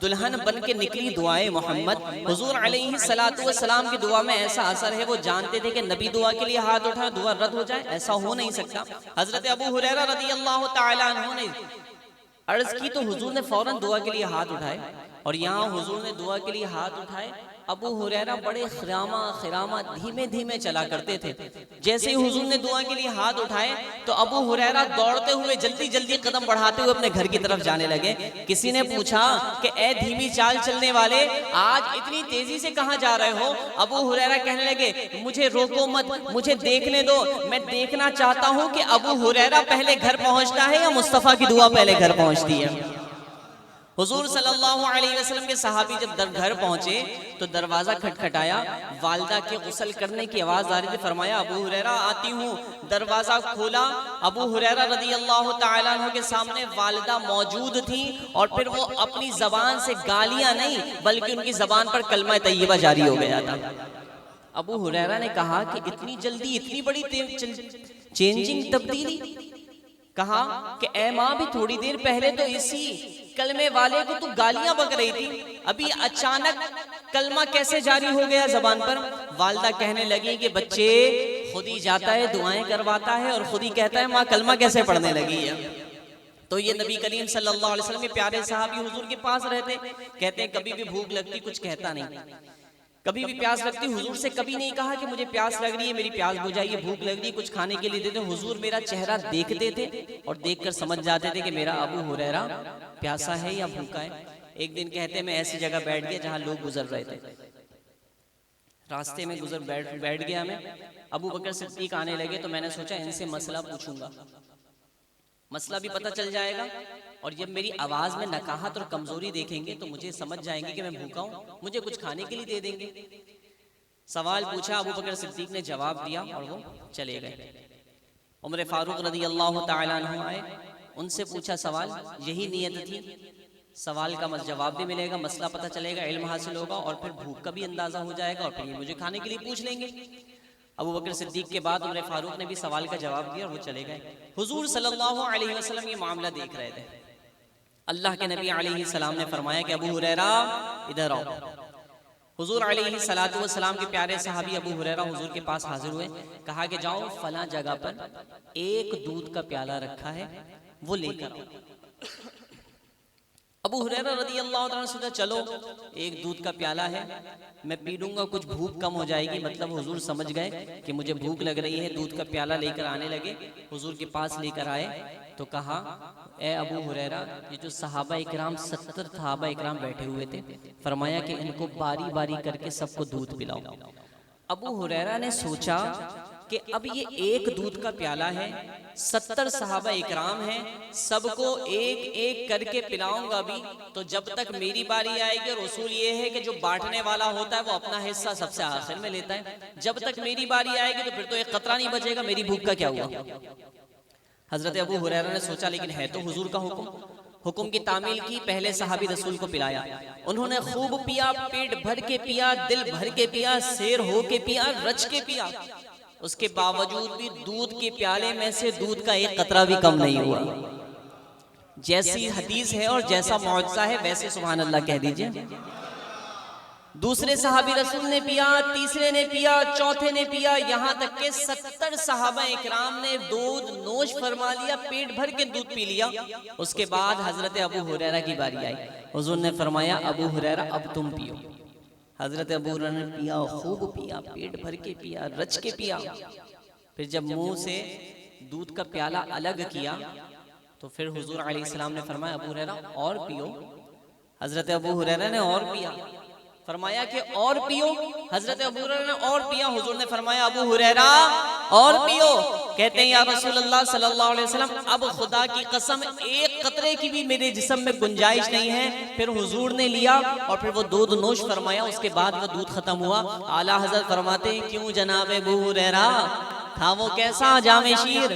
دلہن بن کے نکلی دعائیں محمد۔ حضور علیہ السلام کی دعا میں ایسا اثر ہے، وہ جانتے تھے کہ نبی دعا کے لیے ہاتھ اٹھائے دعا رد ہو جائے، ایسا ہو نہیں سکتا۔ حضرت ابو ہریرہ رضی اللہ تعالیٰ عنہ نے عرض کی تو حضور نے فوراً دعا کے لیے ہاتھ اٹھائے، اور یہاں حضور نے دعا کے لیے ہاتھ اٹھائے، ابو ہریرہ بڑے خرامہ دھیمے دھیمے چلا کرتے تھے۔ جیسے ہی حضور نے دعا کے لیے ہاتھ اٹھائے تو ابو ہریرہ دوڑتے ہوئے جلدی جلدی قدم بڑھاتے ہوئے اپنے گھر کی طرف جانے لگے۔ کسی نے پوچھا کہ اے دھیمی چال چلنے والے، آج اتنی تیزی سے کہاں جا رہے ہو؟ ابو ہریرہ کہنے لگے مجھے روکو مت، مجھے دیکھنے دو، میں دیکھنا چاہتا ہوں کہ ابو ہریرہ پہلے گھر پہنچتا ہے یا مصطفیٰ کی دعا پہلے گھر پہنچتی ہے۔ حضور صلی اللہ علیہ وسلم کے صحابی جب گھر پہنچے تو دروازہ کھٹکھٹایا، والدہ کے غسل کرنے کی آواز آ رہی تھی، فرمایا ابو ہریرہ آتی ہوں۔ دروازہ کھولا، ابو ہریرہ رضی اللہ تعالیٰ عنہ کے سامنے والدہ موجود تھی، اور پھر وہ اپنی زبان سے گالیاں نہیں بلکہ ان کی زبان پر کلمہ طیبہ جاری ہو گیا تھا۔ ابو ہریرہ نے کہا کہ اتنی جلدی اتنی بڑی چینجنگ تبدیلی؟ کہا کہ اے ماں بھی تھوڑی دیر پہلے تو اسی کلمے والے کو تو گالیاں بک رہی تھی، ابھی اچانک کلمہ کیسے جاری ہو گیا زبان پر؟ والدہ کہنے لگی کہ بچے خود ہی جاتا ہے دعائیں کرواتا ہے اور خود ہی کہتا ہے ماں کلمہ کیسے پڑھنے لگی ہے۔ تو یہ نبی کریم صلی اللہ علیہ وسلم کے پیارے صحابی حضور کے پاس رہتے، کہتے ہیں کبھی بھی بھوک لگتی کچھ کہتا نہیں، کبھی بھی پیاس لگتی حضور سے کبھی نہیں کہا کہ مجھے پیاس لگ رہی ہے میری پیاس بجھائیے، بھوک لگ رہی ہے کچھ کھانے کے لیے دے دیں۔ حضور میرا چہرہ دیکھتے تھے اور دیکھ کر سمجھ جاتے تھے کہ میرا ابو ہریرہ پیاسا ہے یا بھوکا ہے۔ ایک دن کہتے ہیں میں ایسی جگہ بیٹھ گیا جہاں لوگ گزر رہے تھے، راستے میں بیٹھ گیا میں، ابو بکر صدیق آنے لگے تو میں نے سوچا ان سے مسئلہ پوچھوں گا، مسئلہ بھی پتہ چل جائے گا، اور جب میری آواز میں نکاہت اور کمزوری دیکھیں گے تو مجھے سمجھ جائیں گے کہ میں بھوکا ہوں، مجھے کچھ کھانے کے لیے دے دیں گے۔ سوال پوچھا، ابو بکر صدیق نے جواب دیا اور وہ چلے گئے۔ عمر فاروق رضی اللہ تعالیٰ عنہ آئے، ان سے پوچھا سوال، یہی نیت تھی؟ سوال کا جواب بھی ملے گا، مسئلہ پتہ چلے گا، علم حاصل ہوگا اور پھر بھوک کا بھی اندازہ ہو جائے گا اور پھر یہ مجھے کھانے کے لیے پوچھ لیں گے۔ ابو بکر صدیق کے بعد عمر فاروق نے بھی سوال کا جواب دیا اور وہ چلے گئے۔ حضور صلی اللہ علیہ وسلم یہ معاملہ دیکھ رہے تھے۔ اللہ کے نبی علیہ السلام نے فرمایا کہ ابو ہریرہ ادھر آؤ۔ حضور علیہ السلام کے پیارے صحابی ابو ہریرہ حضور کے پاس حاضر ہوئے، کہا کہ جاؤ فلاں جگہ پر ایک دودھ کا پیالہ رکھا ہے وہ لے کر آؤ۔ ابو ہریرہ رضی اللہ عنہ نے سوچا چلو ایک دودھ کا پیالہ ہے میں پی لوں گا کچھ بھوک کم ہو جائے گی، مطلب حضور سمجھ گئے کہ مجھے بھوک لگ رہی ہے، دودھ کا پیالہ لے کر آنے لگے۔ حضور کے پاس لے کر آئے تو کہا اے ابو ہریرہ، یہ جو صحابہ اکرام 70 صحابہ اکرام بیٹھے ہوئے تھے، فرمایا کہ ان کو باری باری کر کے سب کو دودھ پلاؤ۔ ابو ہریرہ نے سوچا کہ اب یہ ایک دودھ کا پیالہ ہے، 70 صحابہ اکرام ہیں، سب کو ایک ایک کر کے پلاؤں گا بھی تو جب تک میری باری آئے گی، اور اصول یہ ہے کہ جو بانٹنے والا ہوتا ہے وہ اپنا حصہ سب سے آخر میں لیتا ہے، جب تک میری باری آئے گی تو پھر تو ایک قطرہ نہیں بچے گا، میری بھوک کا کیا ہوا؟ حضرت ابو ہریرہ نے سوچا لیکن ہے تو حضور کا حکم کی تعمیل کی، پہلے صحابی رسول کو پلایا، انہوں نے خوب پیا، پیٹ بھر کے پیا، دل بھر کے پیا، سیر ہو کے پیا، رچ کے پیا، اس کے باوجود بھی دودھ کے پیالے میں سے دودھ کا ایک قطرہ بھی کم نہیں ہوا۔ جیسی حدیث ہے اور جیسا معجزہ ہے ویسے سبحان اللہ کہہ دیجئے۔ دوسرے صحابی رسول نے پیا، تیسرے نے پیا، چوتھے نے پیا، یہاں تک کہ 70 صحابہ اکرام نے دودھ نوش فرما لیا، پیٹ بھر کے دودھ پی لیا۔ اس کے بعد حضرت ابو ہریرہ کی باری آئی، حضور نے فرمایا ابو ہریرہ اب تم پیو۔ حضرت ابو ہریرہ نے پیا، خوب پیا، پیٹ بھر کے پیا، رچ کے پیا، پھر جب منہ سے دودھ کا پیالہ الگ کیا تو پھر حضور علیہ السلام نے فرمایا ابو ہریرہ اور پیو۔ حضرت ابو ہریرہ نے اور پیا، فرمایا کہ اور پیو۔ حضرت ابو ہریرہ نے اور پیا، حضور نے فرمایا ابو ہریرہ اور پیو۔ کہتے ہیں یا رسول اللہ صلی اللہ علیہ وسلم اب خدا کی قسم ایک قطرے کی بھی میرے جسم میں گنجائش نہیں ہے۔ پھر حضور نے لیا اور پھر وہ دودھ نوش فرمایا، اس کے بعد وہ دودھ ختم ہوا۔ اعلیٰ حضرت فرماتے ہیں کیوں جناب ابو ہریرہ تھا وہ کیسا جامع شیر،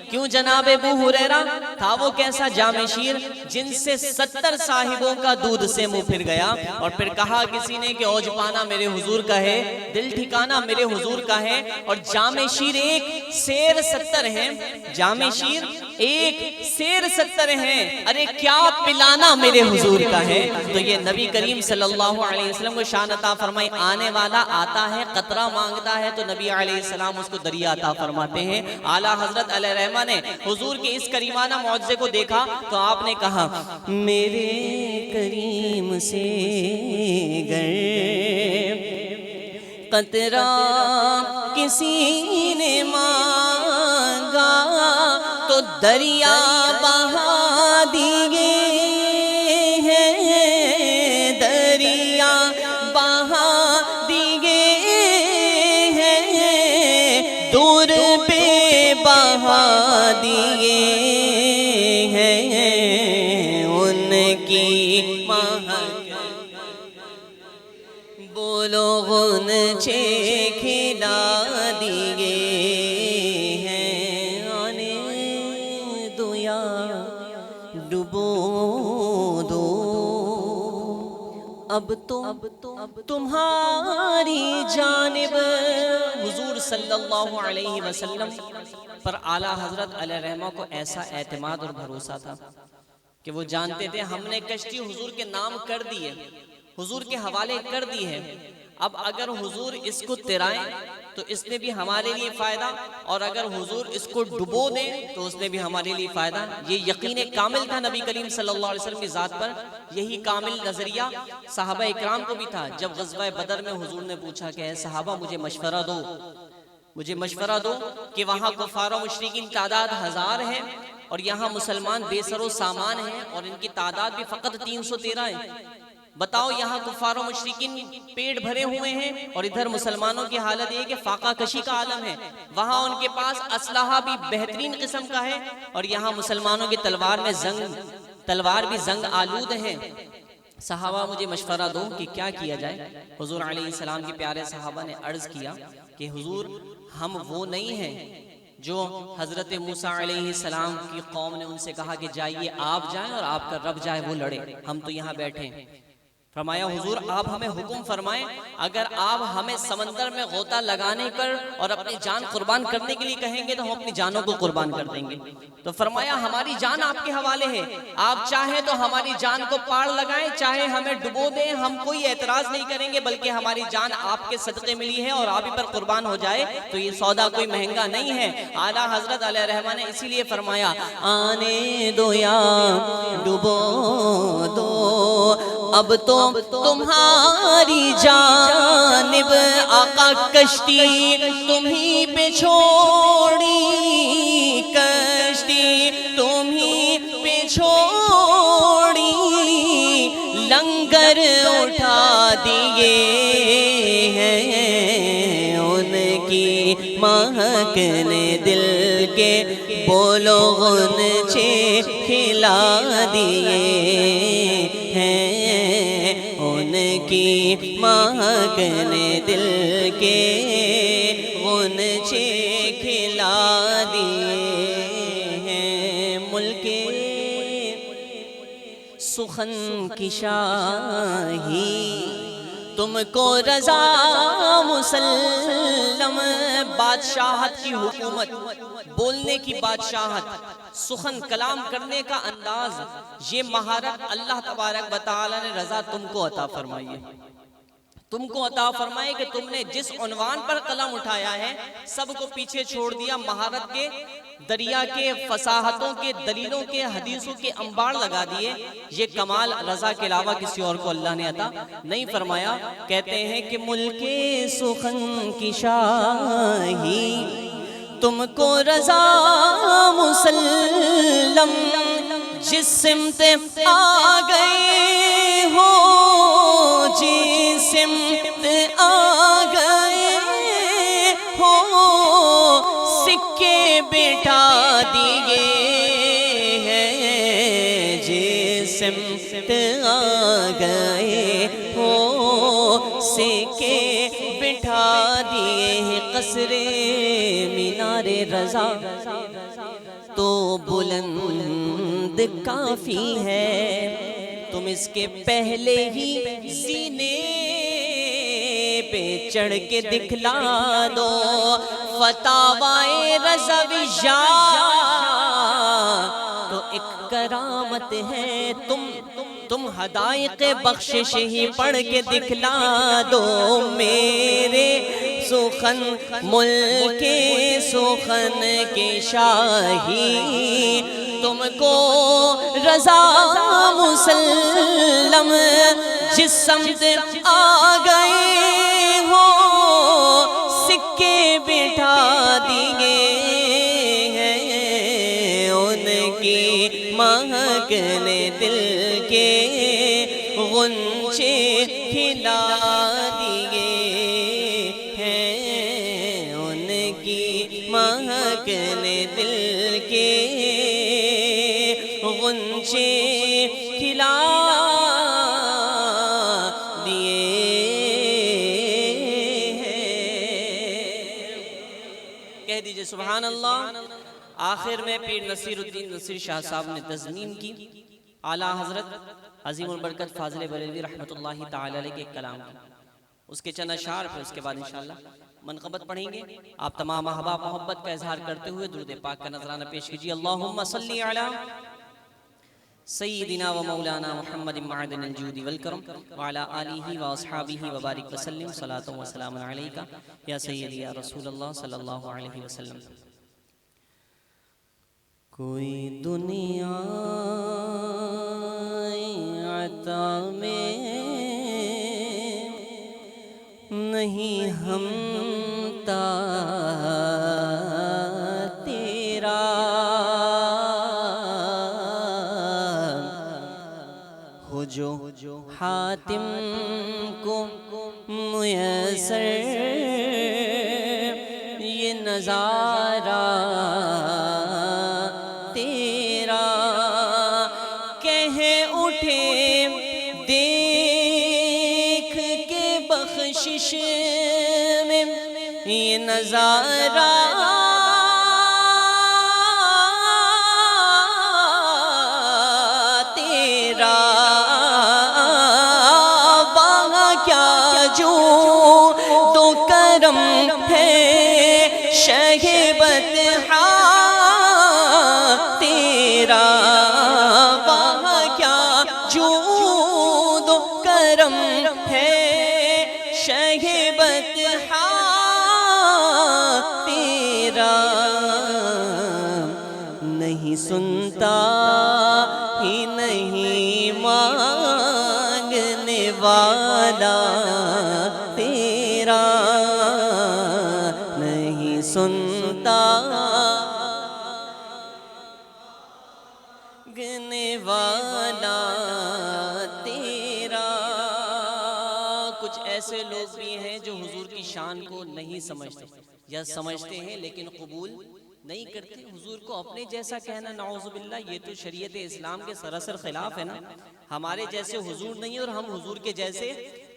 کیوں جناب ابو ہریرہ تھا وہ کیسا جامع شیر جن سے 70 صاحبوں کا دودھ سے منہ پھر گیا، اور پھر کہا کسی نے کہ اوج پانا میرے حضور کا ہے، دل ٹھکانا میرے حضور کا ہے، اور جامع شیر ایک، سیر 70 ہیں، جامع شیر ایک، سیر 70 ہیں، ارے کیا پلانا میرے حضور کا ہے۔ تو یہ نبی کریم صلی اللہ علیہ وسلم کو شان عطا فرمائی، آنے والا آتا ہے قطرہ مانگتا ہے تو نبی علیہ السلام اس کو دریا عطا فرماتے ہیں۔ اعلیٰ حضرت علیہ رحمہ نے حضور کے اس کریمانہ معجزے کو دیکھا تو آپ نے کہا میرے کریم سے گر قطرہ کسی نے مانگا تو دریا بہا دیے ہیں، دریا بہا دیے ہیں، دور پہ بہا دیے ہیں، ان کی مہک بولو غنچے کھلا دیے ہیں، آنے دو یا ڈبو دو اب تو تمہاری جانب حضور صلی اللہ علیہ وسلم پر اعلیٰ حضرت علیہ رحمہ کو ایسا اعتماد اور بھروسہ تھا کہ وہ جانتے تھے ہم نے کشتی حضور کے نام کر دی ہے، حضور کے حوالے کر دی ہے، اب اگر حضور اس کو تیرائیں تو اس نے بھی ہمارے لیے فائدہ، اور اگر حضور اس کو ڈبو دیں تو اس نے بھی ہمارے لیے فائدہ۔ یہ یقین کامل تھا نبی کریم صلی اللہ علیہ وسلم کی ذات پر، یہی کامل نظریہ صحابہ اکرام کو بھی تھا۔ جب غزوہ بدر میں حضور نے پوچھا کہ اے صحابہ مجھے مشورہ دو، مجھے مشورہ دو کہ وہاں کفار و مشرکین تعداد 1000 ہے اور یہاں مسلمان بے سر و سامان ہیں اور ان کی تعداد بھی فقط 313 ہے، بتاؤ یہاں کفار و مشرکین پیٹ بھرے ہوئے ہیں اور ادھر مسلمانوں کی حالت یہ کہ فاقہ کشی کا عالم ہے، وہاں ان کے پاس اسلحہ بھی بہترین قسم کا ہے اور یہاں مسلمانوں کی تلوار بھی زنگ آلود ہیں، صحابہ مجھے مشورہ دو کہ کیا کیا جائے۔ حضور علیہ السلام کے پیارے صحابہ نے عرض کیا کہ حضور ہم وہ نہیں ہیں جو حضرت موسیٰ علیہ السلام کی قوم نے ان سے کہا کہ جائیے آپ جائیں اور آپ کا رب جائے وہ لڑے، ہم تو یہاں بیٹھے ہیں۔ فرمایا حضور آپ ہمیں حکم فرمائیں، اگر آپ ہمیں سمندر میں غوطہ لگانے پر اور اپنی جان قربان کرنے کے لیے کہیں گے تو ہم اپنی جانوں کو قربان کر دیں گے۔ تو فرمایا ہماری جان آپ کے حوالے ہے، آپ چاہیں تو ہماری جان کو پاڑ لگائیں، چاہے ہمیں ڈبو دیں، ہم کوئی اعتراض نہیں کریں گے، بلکہ ہماری جان آپ کے صدقے ملی ہے اور آپ ہی پر قربان ہو جائے تو یہ سودا کوئی مہنگا نہیں ہے۔ اعلیٰ حضرت علیہ رحمہ نے اسی لیے فرمایا آنے دو یا ڈبو دو اب تو تمہاری جانب آقا کشتی تمہیں پہ چھوڑی، کشتی تمہیں پہ چھوڑی، لنگر اٹھا دیے ہیں ان کی مہک نے دل کے بولو غنچے کھلا دیے ہیں، ان کی مہک نے دل کے غنچے کھلا دیے ہیں۔ ملک سخن کی شاہی تم کو رضا مسلم، بادشاہت کی حکومت، بولنے کی بادشاہت، سخن کلام کرنے کا انداز، یہ مہارت اللہ تبارک و تعالی نے رضا تم کو عطا فرمائی ہے، تم کو عطا فرمائے کہ تم نے جس عنوان پر قلم اٹھایا ہے سب کو پیچھے چھوڑ دیا، مہارت کے دریا کے، فصاحتوں کے، دلیلوں کے، حدیثوں کے انبار لگا دیے۔ یہ کمال رضا کے علاوہ کسی اور کو اللہ نے عطا نہیں فرمایا۔ کہتے ہیں کہ ملک سخن کی شاہی تم کو رضا مسلم، جس سمت آ گئے ہو، جس سمت آ گئے ہو، سکے بٹھا دیے ہیں، جس سمت آ گئے ہو، سکے بٹھا دیے ہیں۔ قصر مینار رضا تو بلند کافی ہے، تم اس کے پہلے ہی سینے پہ چڑھ کے دکھلا دو، فتاوائے رضویہ تو ایک کرامت ہے، تم حدائق بخشش ہی پڑھ کے دکھلا دو، میرے سخن ملک سخن کی شاہی تم کو رضا مسلم، جس سمت آ گئے ہو، سکے بٹھا دیے ہیں، ان کی مہک نے دل کے غنچے کھلا دیے ہیں، ان کی مہک نے دل کے غنچے کھلا دیے ہیں۔ کہہ دیجئے سبحان اللہ۔ آخر میں پیر نصیر الدین نصیر شاہ صاحب نے تضمین کی اعلیٰ حضرت عظیم البرکت فاضل بریلوی رحمۃ اللہ تعالی علیہ کے کلام کی۔ اس کے چند اشعار، پھر اس کے بعد انشاءاللہ منقبت پڑھیں گے. آپ تمام احباب محبت کا اظہار کرتے ہوئے درود پاک کا نذرانہ پیش کیجیے. اللہم صلی علی سیدنا و مولانا محمد معدن الجود والکرم وعلی آلہ و اصحابہ وبارک وسلم. صلاۃ و سلام علیکہ یا سیدی یا رسول اللہ صلی اللہ علیہ وسلم. کوئی دنیا عطا میں نہیں ہمتا تیرا، ہو جو حاتم کو میسر یہ نظارہ تیرا. کہہ اٹھے دیکھ کے بخشش میں یہ نظارہ تیرا. وہاں کیا جو تو کرم ہے شہ بطحا تیرا. وہاں کیا جو تو کرم ہے شہ بطحا تیرا. نہیں سنتا ہی نہیں مانگنے والا تیرا، نہیں سنتا گنے والا تیرا. کچھ ایسے لوگ بھی ہیں جو حضور کی شان کو نہیں سمجھتے یا سمجھتے ہیں لیکن قبول نہیں کرتے. حضور کو اپنے جیسا کہنا نعوذ باللہ یہ تو شریعت اسلام کے سراسر خلاف ہے نا. ہمارے جیسے حضور نہیں اور ہم حضور کے جیسے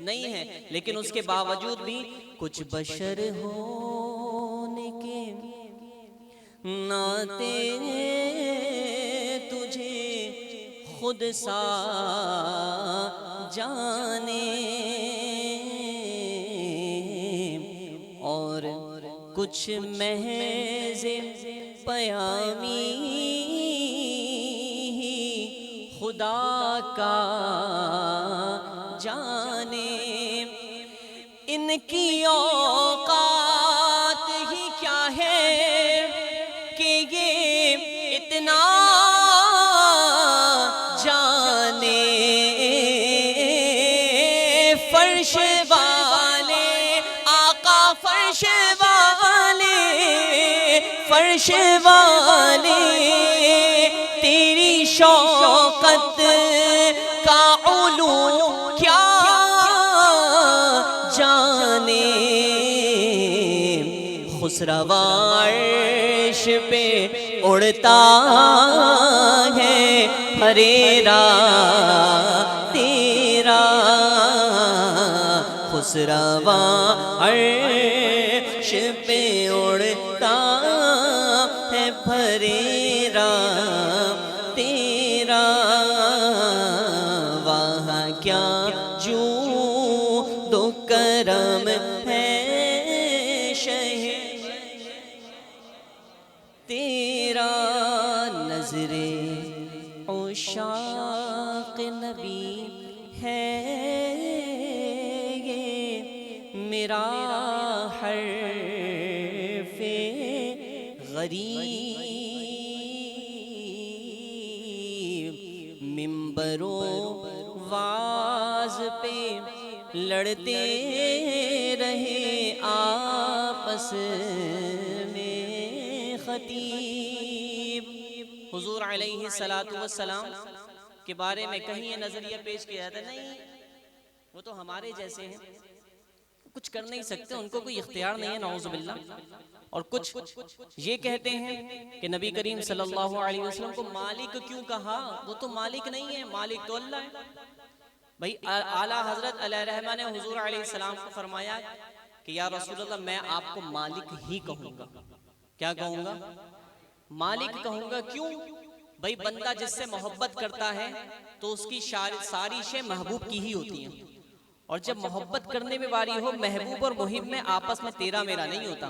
نہیں ہیں، لیکن اس کے باوجود بھی کچھ بشر ہونے کے ناطے تجھے خود سا جانے، اور کچھ محض پیامی خدا کا جانے. ان کی اوقات ہی کیا ہے کہ یہ اتنا جانے. فرش والے آقا فرش والے، فرش والے تیری شوقت کا علو کیا جانے. خسروا عرش پہ اڑتا ہے پھریرا تیرا. خسروا عرش پہ اڑتا ہے پھریرا تیرا. وہاں کیا جو دو کرم ہے شہ تیرا. نظر عشاق نبی ہے یہ میرا حرف غریب. منبر و واز پہ لڑتے رہے آپس میں خطیب. حضور علیہ السلام کے بارے میں کہیں یہ نظریہ پیش کیا جاتا ہے نہیں وہ تو ہمارے جیسے ہیں، کچھ کر نہیں سکتے، ان کو کوئی اختیار نہیں ہے نعوذ باللہ. اور کچھ یہ کہتے ہیں کہ نبی کریم صلی اللہ علیہ وسلم کو مالک کیوں کہا، وہ تو مالک نہیں ہے، مالک تو اللہ ہے. بھئی اعلیٰ حضرت علیہ رحمہ نے حضور علیہ السلام کو فرمایا کہ یا رسول اللہ میں آپ کو مالک ہی کہوں گا. کیا کہوں گا؟ مالک کہوں گا. کیوں؟ بھئی بندہ جس سے محبت کرتا ہے تو اس کی ساری شے محبوب کی ہی ہوتی ہیں، اور جب محبت کرنے میں باری ہو، محبوب اور محب میں آپس میں تیرا میرا نہیں ہوتا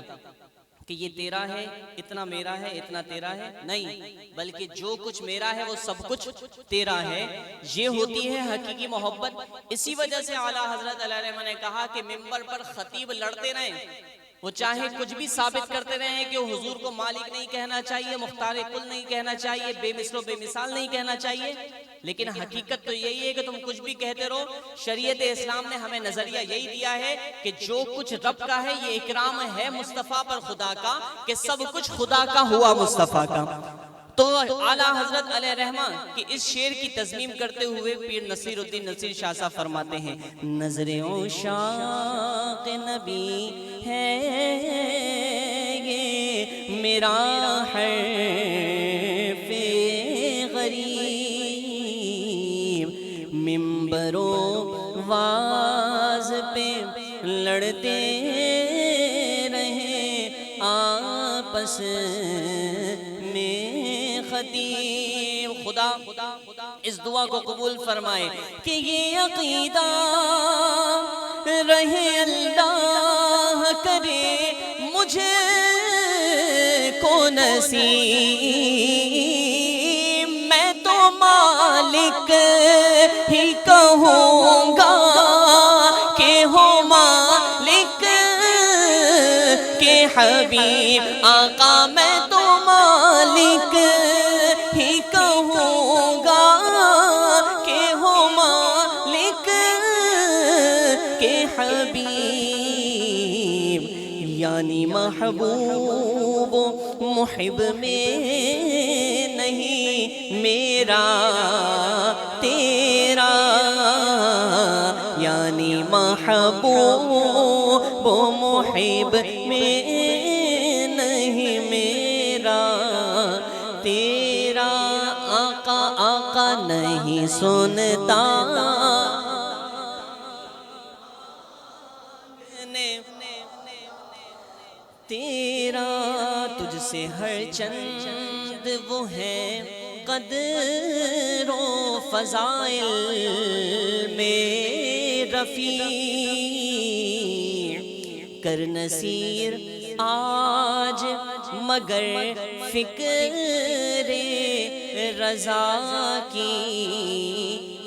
کہ یہ تیرا ہے، اتنا میرا ہے، اتنا تیرا ہے، نہیں، بلکہ جو کچھ میرا ہے وہ سب کچھ تیرا ہے، یہ ہوتی ہے حقیقی محبت۔ اسی وجہ سے اعلیٰ حضرت علیہ الرحمہ نے کہا کہ ممبر پر خطیب لڑتے رہیں، وہ چاہے کچھ بھی ثابت کرتے رہیں کہ حضور کو مالک نہیں کہنا چاہیے، مختار کل نہیں کہنا چاہیے، بے مثل و بے مثال نہیں کہنا چاہیے، لیکن حقیقت تو یہی ہے کہ تم کچھ بھی کہتے رہو، شریعت اسلام نے ہمیں نظریہ یہی دیا ہے کہ جو کچھ رب کا ہے یہ اکرام ہے مصطفیٰ پر خدا کا، کہ سب کچھ خدا کا ہوا مصطفیٰ کا۔ تو اعلیٰ حضرت علیہ الرحمہ کی اس شعر کی تضمین کرتے ہوئے پیر نصیر الدین نصیر شاہ صاحب فرماتے ہیں، نظر عشاق نبی ہے یہ میرا حرف غریب، منبر و واز پہ لڑتے رہے آپس میں خطیب۔ خدا اس دعا کو قبول فرمائے کہ یہ عقیدہ رہے، اللہ کرے مجھے کو نصیب، میں تو مالک ہی کہوں گا کہ ہو مالک کے حبیب آقا، میں تو مالک ہی کہوں گا کہ ہو مالک کے حبیب، یعنی محبوب محب میں نہیں میرا تیرا، یعنی محبوب محب میں نہیں میرا تیرا، آقا آقا نہیں سنتا تیرا، تجھ سے ہر چند وہ ہے قدر و فضائل میں رفیع، کر نصیر آج مگر فکر رضا کی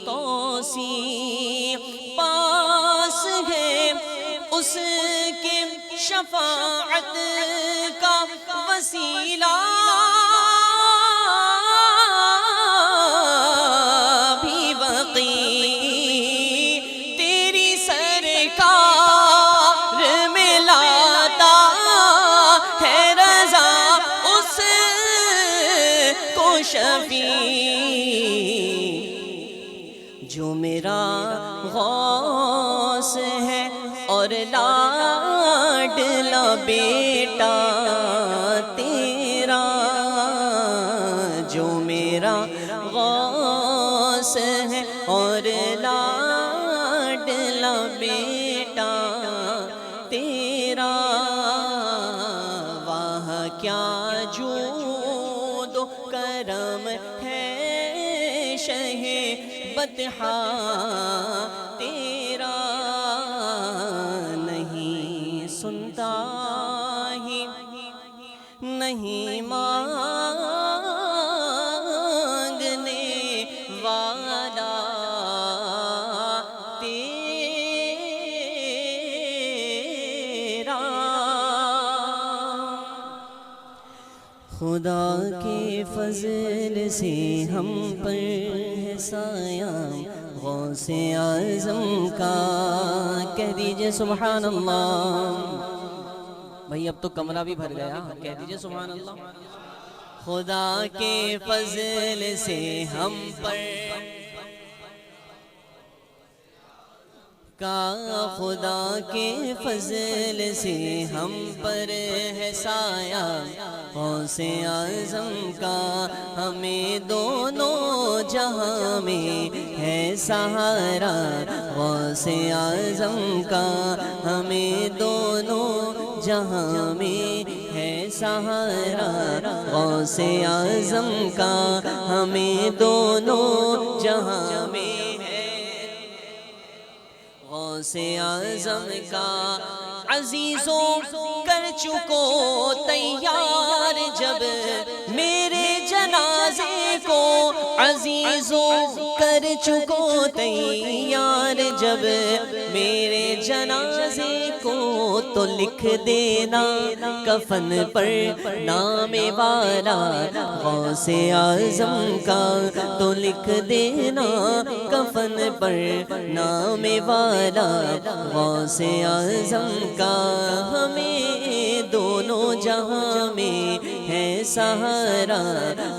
توسیع، پاس ہے اس کے شفاعت کا وسیلہ بھی وقی، تیری سرکار میں لاتا ہے رضا اس کو شفیع، جو میرا غوث ہے اور لاڈلا بیٹا تیرا، جو میرا غوث ہے اور لاڈلا بیٹا تیرا، واہ کیا جود و کرم ہے شہ بطحا تیرا، نہیں سنتا ہی نہیں مانگنے والا تیرا، خدا کے فضل سے ہم پر ہے سایہ غوث اعظم کا، کہہ دیجئے سبحان اللہ۔ بھائی اب تو کمرہ بھی بھر گیا، کہہ دیجئے سبحان اللہ۔ خدا کے فضل سے ہم پر کا، خدا کے فضل سے ہم پر ہے سایہ غوث اعظم کا، ہمیں دونوں جہاں میں ہے سہارا غوث اعظم کا، ہمیں دونوں جہاں میں ہے سہارا غوث اعظم کا، ہمیں دونوں جہاں میں غوث غوث اعظم کا عزیزوں کر چکو تیار جب میرے جنازے کو، عزیزوں کر چکو تیار جب میرے جنازے کو، تو لکھ دینا کفن پر نام والا غوث اعظم کا، تو لکھ دینا کفن پر نام والا غوث اعظم کا، ہمیں دونوں جہاں میں ہے سہارا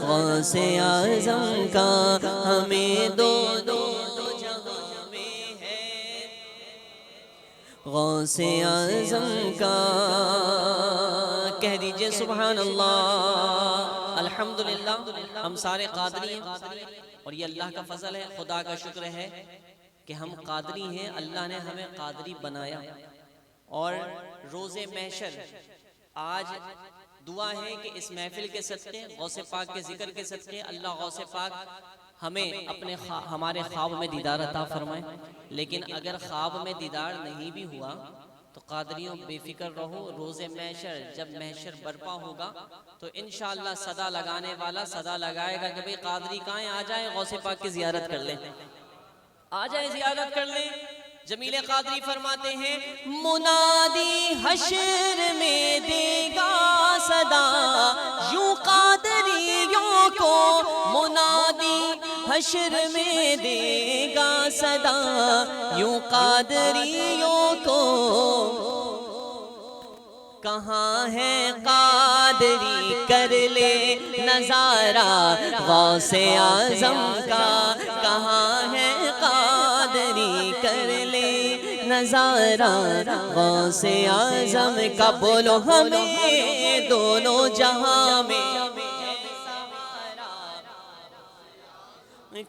غوث اعظم کا، ہمیں دونوں جہاں میں ہے غوث اعظم کا۔ کہہ دیجئے سبحان اللہ، الحمدللہ۔ ہم سارے قادری ہیں اور یہ اللہ کا فضل ہے، خدا کا شکر ہے کہ ہم قادری ہیں، اللہ نے ہمیں قادری بنایا۔ اور روز محشر آج دعا ہے کہ اس محفل کے صدقے، غوث پاک کے ذکر کے صدقے، اللہ غوث پاک ہمیں ہمارے خواب میں دیدار عطا فرمائے۔ لیکن اگر خواب میں دیدار نہیں بھی ہوا تو قادریوں بے فکر رہو، روز محشر جب محشر برپا ہوگا تو انشاءاللہ صدا لگانے والا صدا لگائے گا کہ بھئی قادری کہاں ہیں، آ جائیں غوث پاک کی زیارت کر لیں، آ جائیں زیارت کر لیں۔ جمیل قادری فرماتے ہیں منادی حشر میں دے گا صدا یوں قادریوں کو، منادی حشر میں دے گا صدا یوں قادریوں کو، کہاں ہے قادری کر لے نظارہ غوث اعظم کا، کہاں ہے قادری کر لے نظارہ غوث اعظم کا، بولو ہمیں دونوں جہاں میں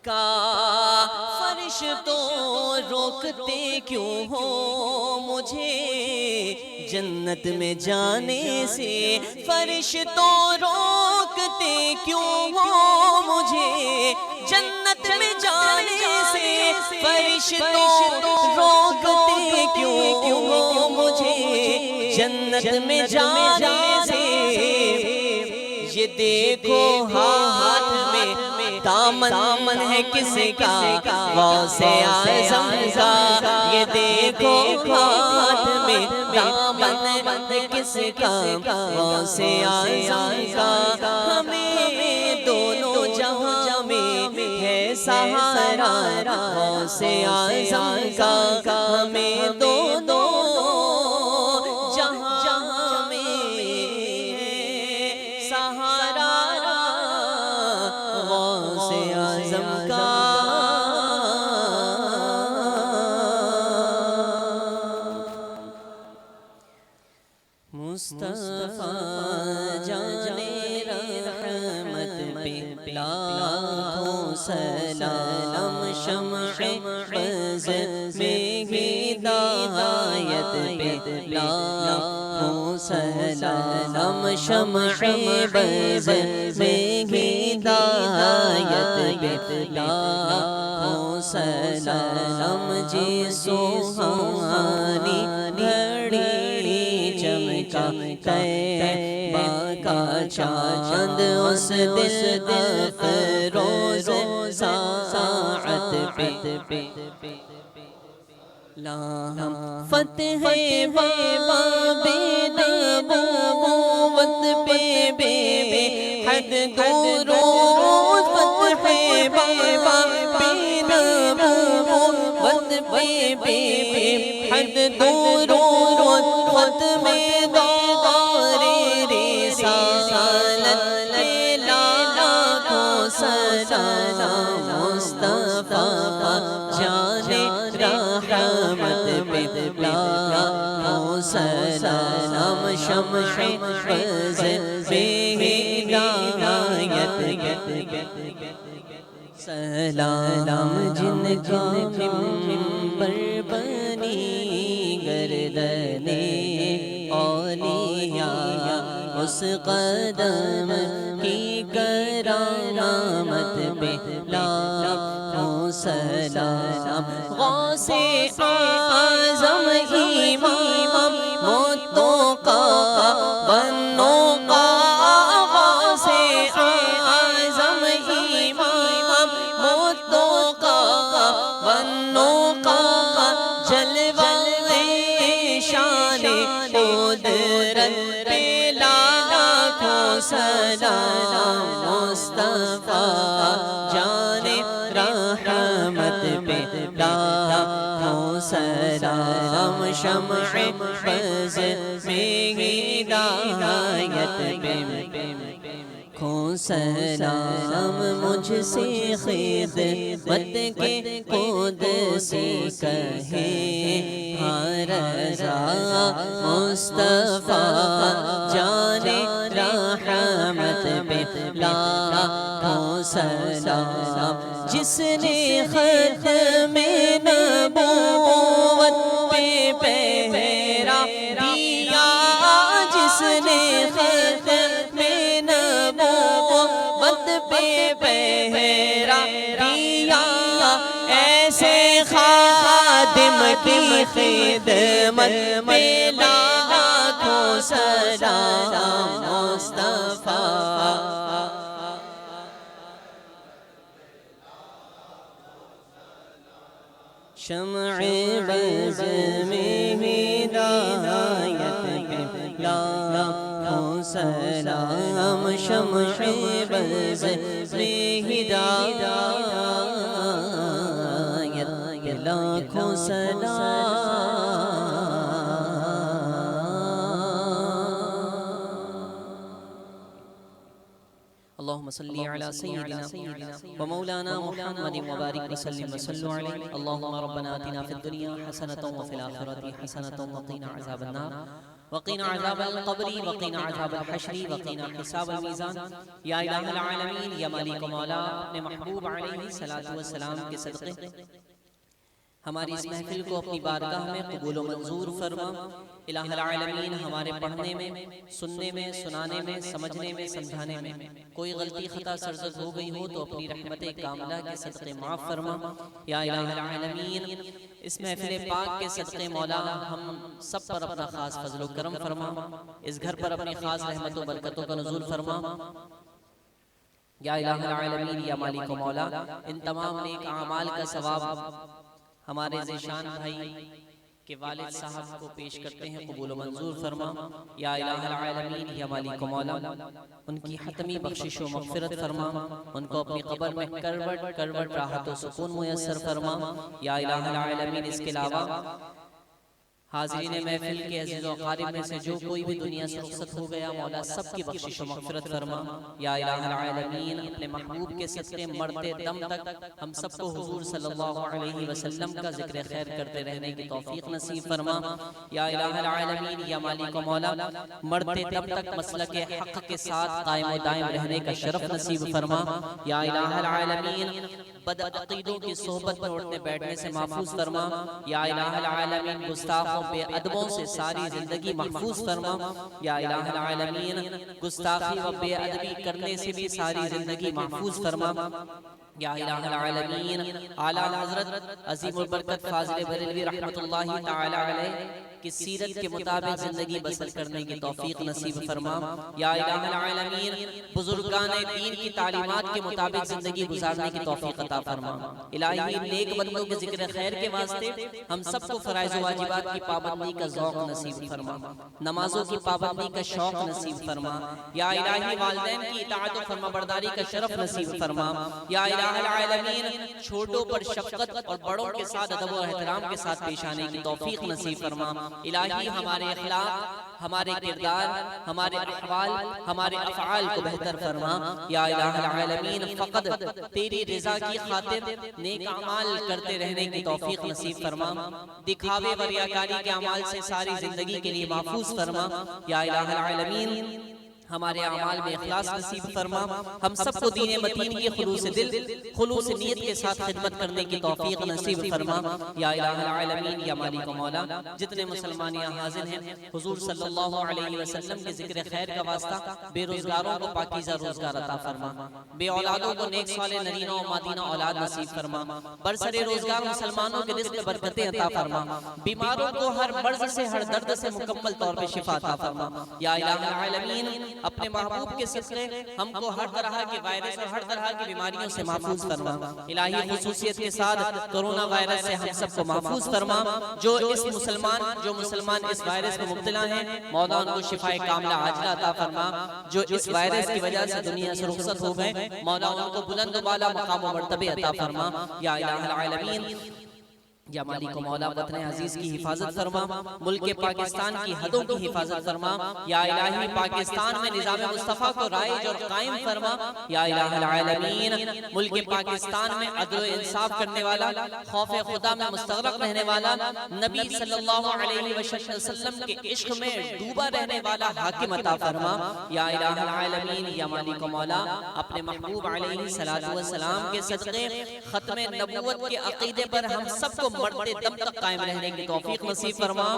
کا، فرشتوں روکتے کیوں ہو مجھے جنت میں جانے سے، فرشتوں روکتے کیوں ہو مجھے جنت میں جانے سے، فرشتوں روکتے کیوں ہو مجھے جنت میں جانے سے، یہ دیکھو ہاتھ میں دامن ہے کس کا غوث اعظم کا، یہ دیکھو ہاتھ میں دامن ہے کس کا غوث اعظم کا، ہمیں دونوں جہاں میں ہے سہارا غوث اعظم کا، ہمیں دونوں جہاں میں ہے سہارا غوث اعظم کا۔ مصطفیٰ جانے رحمت پہ لاکھوں سلام، شمع بز میں ہدایت پہ لاکھوں سلام، شمع بز میں ہدایت پہ لاکھوں سلام، جی سوہانی گھڑی چمکا طیبہ کا چاند، اس دل افروز ساعت پہ لاہم فتح باب نبوت پہ بے حد درود، فتح باب نبوت پہ بے حد درود، ختم دور رسالت پہ لاکھوں سلام، مصطفیٰ جانے رحمت پہ لاکھوں سلام، شمع بز میں ہدایت سلام، جن کا منبر بنی گردنے اولیاء، اس قدم کی کرامت پہ لاکھوں سلام غوث اعظم امام متوں کا بنوں کا غوث اعظم امام متوں کا بنوں کا جلوہ شان قدرت پہ لاکھوں سلام مصطفیٰ جان رحمت پہ لاکھوں سلام شمع فضل میں ہدایت پہ لاکھوں سلام مجھ سے خدمت کے قدسی کہے ہر رضا مصطفیٰ جان رحمت پہ لاکھوں سلام جس نے ختم نبوت پہ پہرا دیا جس نے ختم نبوت پہ پہرا دیا ایسے خادم کی خدمت پہ لاکھوں سلام مصطفیٰ شمع بز میں ہدایت پہ لاکھوں سلام شمع بز میں ہدایت پہ لاکھوں سلام اللهم صل على سيدنا ومولانا محمد وبارك وسلم وصلوا عليه اللهم ربنا آتنا في الدنيا حسنة وفي الآخرة حسنة وقنا عذاب النار وقنا عذاب القبر وقنا عذاب الحشر وقنا حساب الميزان یا الہ العالمین یا مالک و مولا اپنے محبوب علیہ الصلوۃ والسلام کے صدقے ہماری اس محفل کو اپنی بارگاہ میں قبول و منظور فرما الہ العالمین ہمارے پڑھنے میں سننے میں سنانے میں سمجھنے میں سمجھانے میں کوئی غلطی خطا سرزد ہو گئی ہو تو اپنی رحمت کاملہ کے صدقے معاف فرما یا الہ العالمین اس محفل پاک کے صدقے مولا ہم سب پر اپنا خاص فضل و کرم فرما اس گھر پر اپنی خاص رحمت و برکتوں کا نزول فرما یا الہ العالمین یا مالک و مولا ان تمام نیک اعمال کا ثواب ہمارے ذیشان بھائی کے والد صاحب کو پیش کرتے ہیں قبول و منظور فرما یا الہ العالمین یا مالک و مولا ان کی حتمی بخشش و مغفرت فرما ان کو اپنی قبر میں کروٹ کروٹ راحت و سکون میسر فرما یا الہ العالمین اس کے علاوہ حاضرین محفل کے عزیز و اقارب میں سے جو کوئی بھی دنیا سے رخصت ہو گیا مولا سب کی بخشش و مغفرت فرما یا الہ العالمین اپنے محبوب کے صدقے مرتے دم تک ہم سب کو حضور صلی اللہ علیہ وسلم کا ذکر خیر کرتے رہنے کی توفیق نصیب فرما یا الہ العالمین یا مالک و مولا مرتے دم تک مسلک حق کے ساتھ قائم و دائم رہنے کا شرف نصیب فرما یا الہ العالمین بد عقیدوں کی صحبت میں اٹھنے بیٹھنے سے محفوظ فرما یا الہ العالمین گستاخوں بے ادبوں سے ساری زندگی محفوظ فرما یا الہ العالمین گستاخی و بے ادبی کرنے سے بھی ساری زندگی محفوظ فرما یا الہ العالمین اعلیٰ حضرت عظیم البرکت فاضل بریلوی رحمت اللہ تعالی علیہ کی سیرت کے مطابق زندگی بسر کرنے کی توفیق نصیب فرما یا الہ العالمین بزرگان دین کی تعلیمات کے مطابق زندگی گزارنے کی توفیق عطا فرما الہی نیک بندوں کے ذکر خیر کے واسطے ہم سب کو فرائض و واجبات کی پابندی کا ذوق نصیب فرما نمازوں کی پابندی کا شوق نصیب فرما یا الہی والدین کی اطاعت و فرمانبرداری کا شرف نصیب فرما یا الہ العالمین چھوٹوں پر شفقت اور بڑوں کے ساتھ ادب و احترام کے ساتھ پیش آنے کی توفیق نصیب فرما الہی ہمارے اخلاق ہمارے کردار ہمارے احوال ہمارے افعال کو بہتر فرما یا الہ العالمین فقط تیری رضا کی خاطر نیک اعمال کرتے رہنے کی توفیق نصیب فرما دکھاوے و ریاکاری کے اعمال سے ساری زندگی کے لیے محفوظ فرما یا الہ العالمین ہمارے اعمال میں اخلاص نصیب فرما، ہم سب کو دین متین کی خلوص دل خلوص نیت کے ساتھ خدمت کرنے کی توفیق نصیب فرما یا الہ العالمین یا مالک و مولا۔ جتنے مسلمان یہاں حاضر ہیں حضور صلی اللہ علیہ وسلم کے ذکر خیر کا واسطہ بے روزگاروں کو پاکیزہ روزگار عطا فرما، بے اولادوں کو نیک صالح نرینہ و مادینہ اولاد نصیب فرما، برسر روزگار مسلمانوں کے رزق میں برکتیں عطا فرما، بیماروں کو ہر مرض سے ہر درد سے مکمل طور پہ شفا عطا فرما یا الہ العالمین۔ اپنے محبوب کے صدقے ہم کو ہر طرح کے وائرس اور ہر طرح کی بیماریوں سے محفوظ فرما، الہی خصوصیت کے ساتھ کرونا وائرس سے ہم سب کو محفوظ فرما۔ جو مسلمان اس وائرس میں مبتلا ہیں مولا ان کو شفائے کاملہ عاجلہ عطا فرما، جو اس وائرس کی وجہ سے دنیا سے رخصت ہو گئے مولا ان کو بلند و بالا مقام و مرتبے عطا فرما یا الہ العالمین یا مالک و مولا۔ وطن عزیز کی حفاظت فرما، ملک پاکستان کی حدوں کی حفاظت فرما یا الہی پاکستان میں نظام مصطفیٰ کو رائج اور قائم فرما یا الہ العالمین۔ ملک پاکستان میں عدل و انصاف کرنے والا، خوف خدا میں مستغرق رہنے والا، نبی صلی اللہ علیہ وسلم کے عشق میں ڈوبا رہنے والا حاکم عطا فرما یا الہ العالمین یا مالک و مولا۔ اپنے محبوب علیہ السلام کے صدقے ختم نبوت کے عقیدے پر ہم سب کو مرتے دم تک قائم رہنے کی توفیق نصیب فرما۔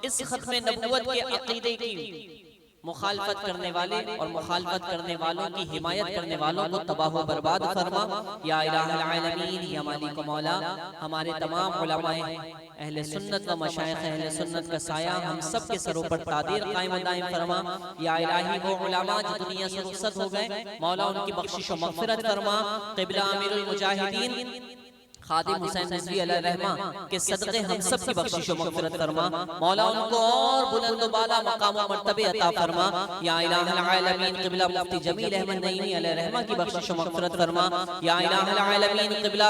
اس ختم نبوت کے عقیدے کی مخالفت کرنے والے اور مخالفت کرنے والوں کی حمایت کرنے والوں کو تباہ و برباد فرما یا الہ العالمین یا مالک و مولا۔ ہمارے تمام علماء اہل سنت و مشائخ اہل سنت کا سایہ ہم سب کے سروں پر تادیر قائم و دائم فرما یا الہی وہ علماء جو دنیا سے رخصت ہو گئے مولا ان کی بخشش و مغفرت فرما۔ قبلہ امیر المجاہدین خادم حسین رضوی علیہ الرحمہ کے صدقے ہم سب کی بخشش و مغفرت فرما مولا ان کو اور بلند و بالا مقام و مرتبے عطا فرما یا الہ العالمین۔ قبلہ مفتی جمیل احمد نعیمی علیہ الرحمہ کی بخشش و مغفرت فرما یا الہ العالمین۔ قبلہ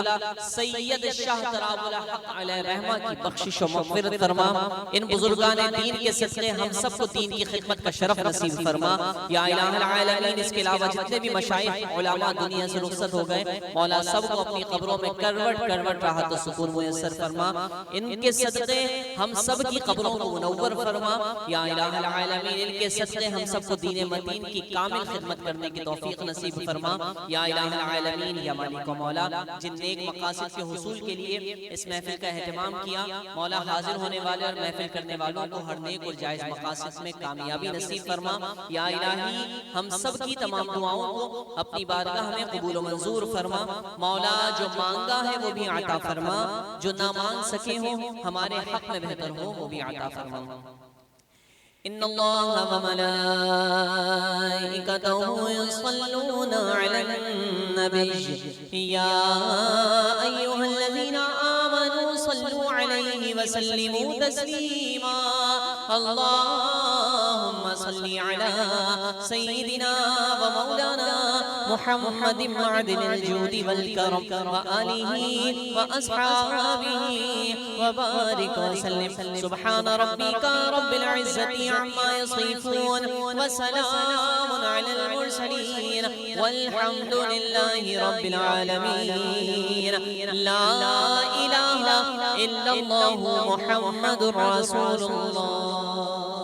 سید شاہ تراب الحق علیہ الرحمہ کی بخشش و مغفرت فرما۔ ان بزرگان دین کے صدقے ہم سب کو دین کی خدمت کا شرف نصیب فرما یا الہ العالمین۔ اس کے علاوہ جتنے بھی مشائخ علماء دنیا سے رخصت ہو گئے مولا سب کو اپنی قبروں میں کروٹ راحت و سکون میسر فرما۔ ان کے صدقے ہم سب کی قبروں کو منور فرما یا الہ العالمین۔ ان کے صدقے ہم سب کو دین متین کی کامل خدمت کرنے کی توفیق نصیب فرما یا الہ العالمین یا مالک و مولا۔ جن نیک مقاصد کے حصول کے لیے اس محفل کا اہتمام کیا مولا حاضر ہونے والے اور محفل کرنے والوں کو ہر نیک اور جائز مقاصد میں کامیابی نصیب فرما یا الہی ہم سب کی تمام دعاؤں کو اپنی بارگاہ میں قبول و منظور فرما مولا۔ جو مانگا ہے وہ بھی عطا فرما، جو نہ مانگ سکے ہوں ہمارے حق میں بہتر ہو وہ بھی عطا فرما۔ ان اللہ و ملائکتہ یصلون علی النبی یا ایہا الذین آمنوا صلوا علیہ وسلموا تسلیما۔ اللہم صلی علی سیدنا و مولانا محمد معدن الجود والکرم وآلہ وأصحابہ وبارک وسلم۔ سبحان ربک رب العزت عما يصفون وسلام على المرسلين والحمد لله رب العالمين۔ لا إله إلا الله محمد رسول الله۔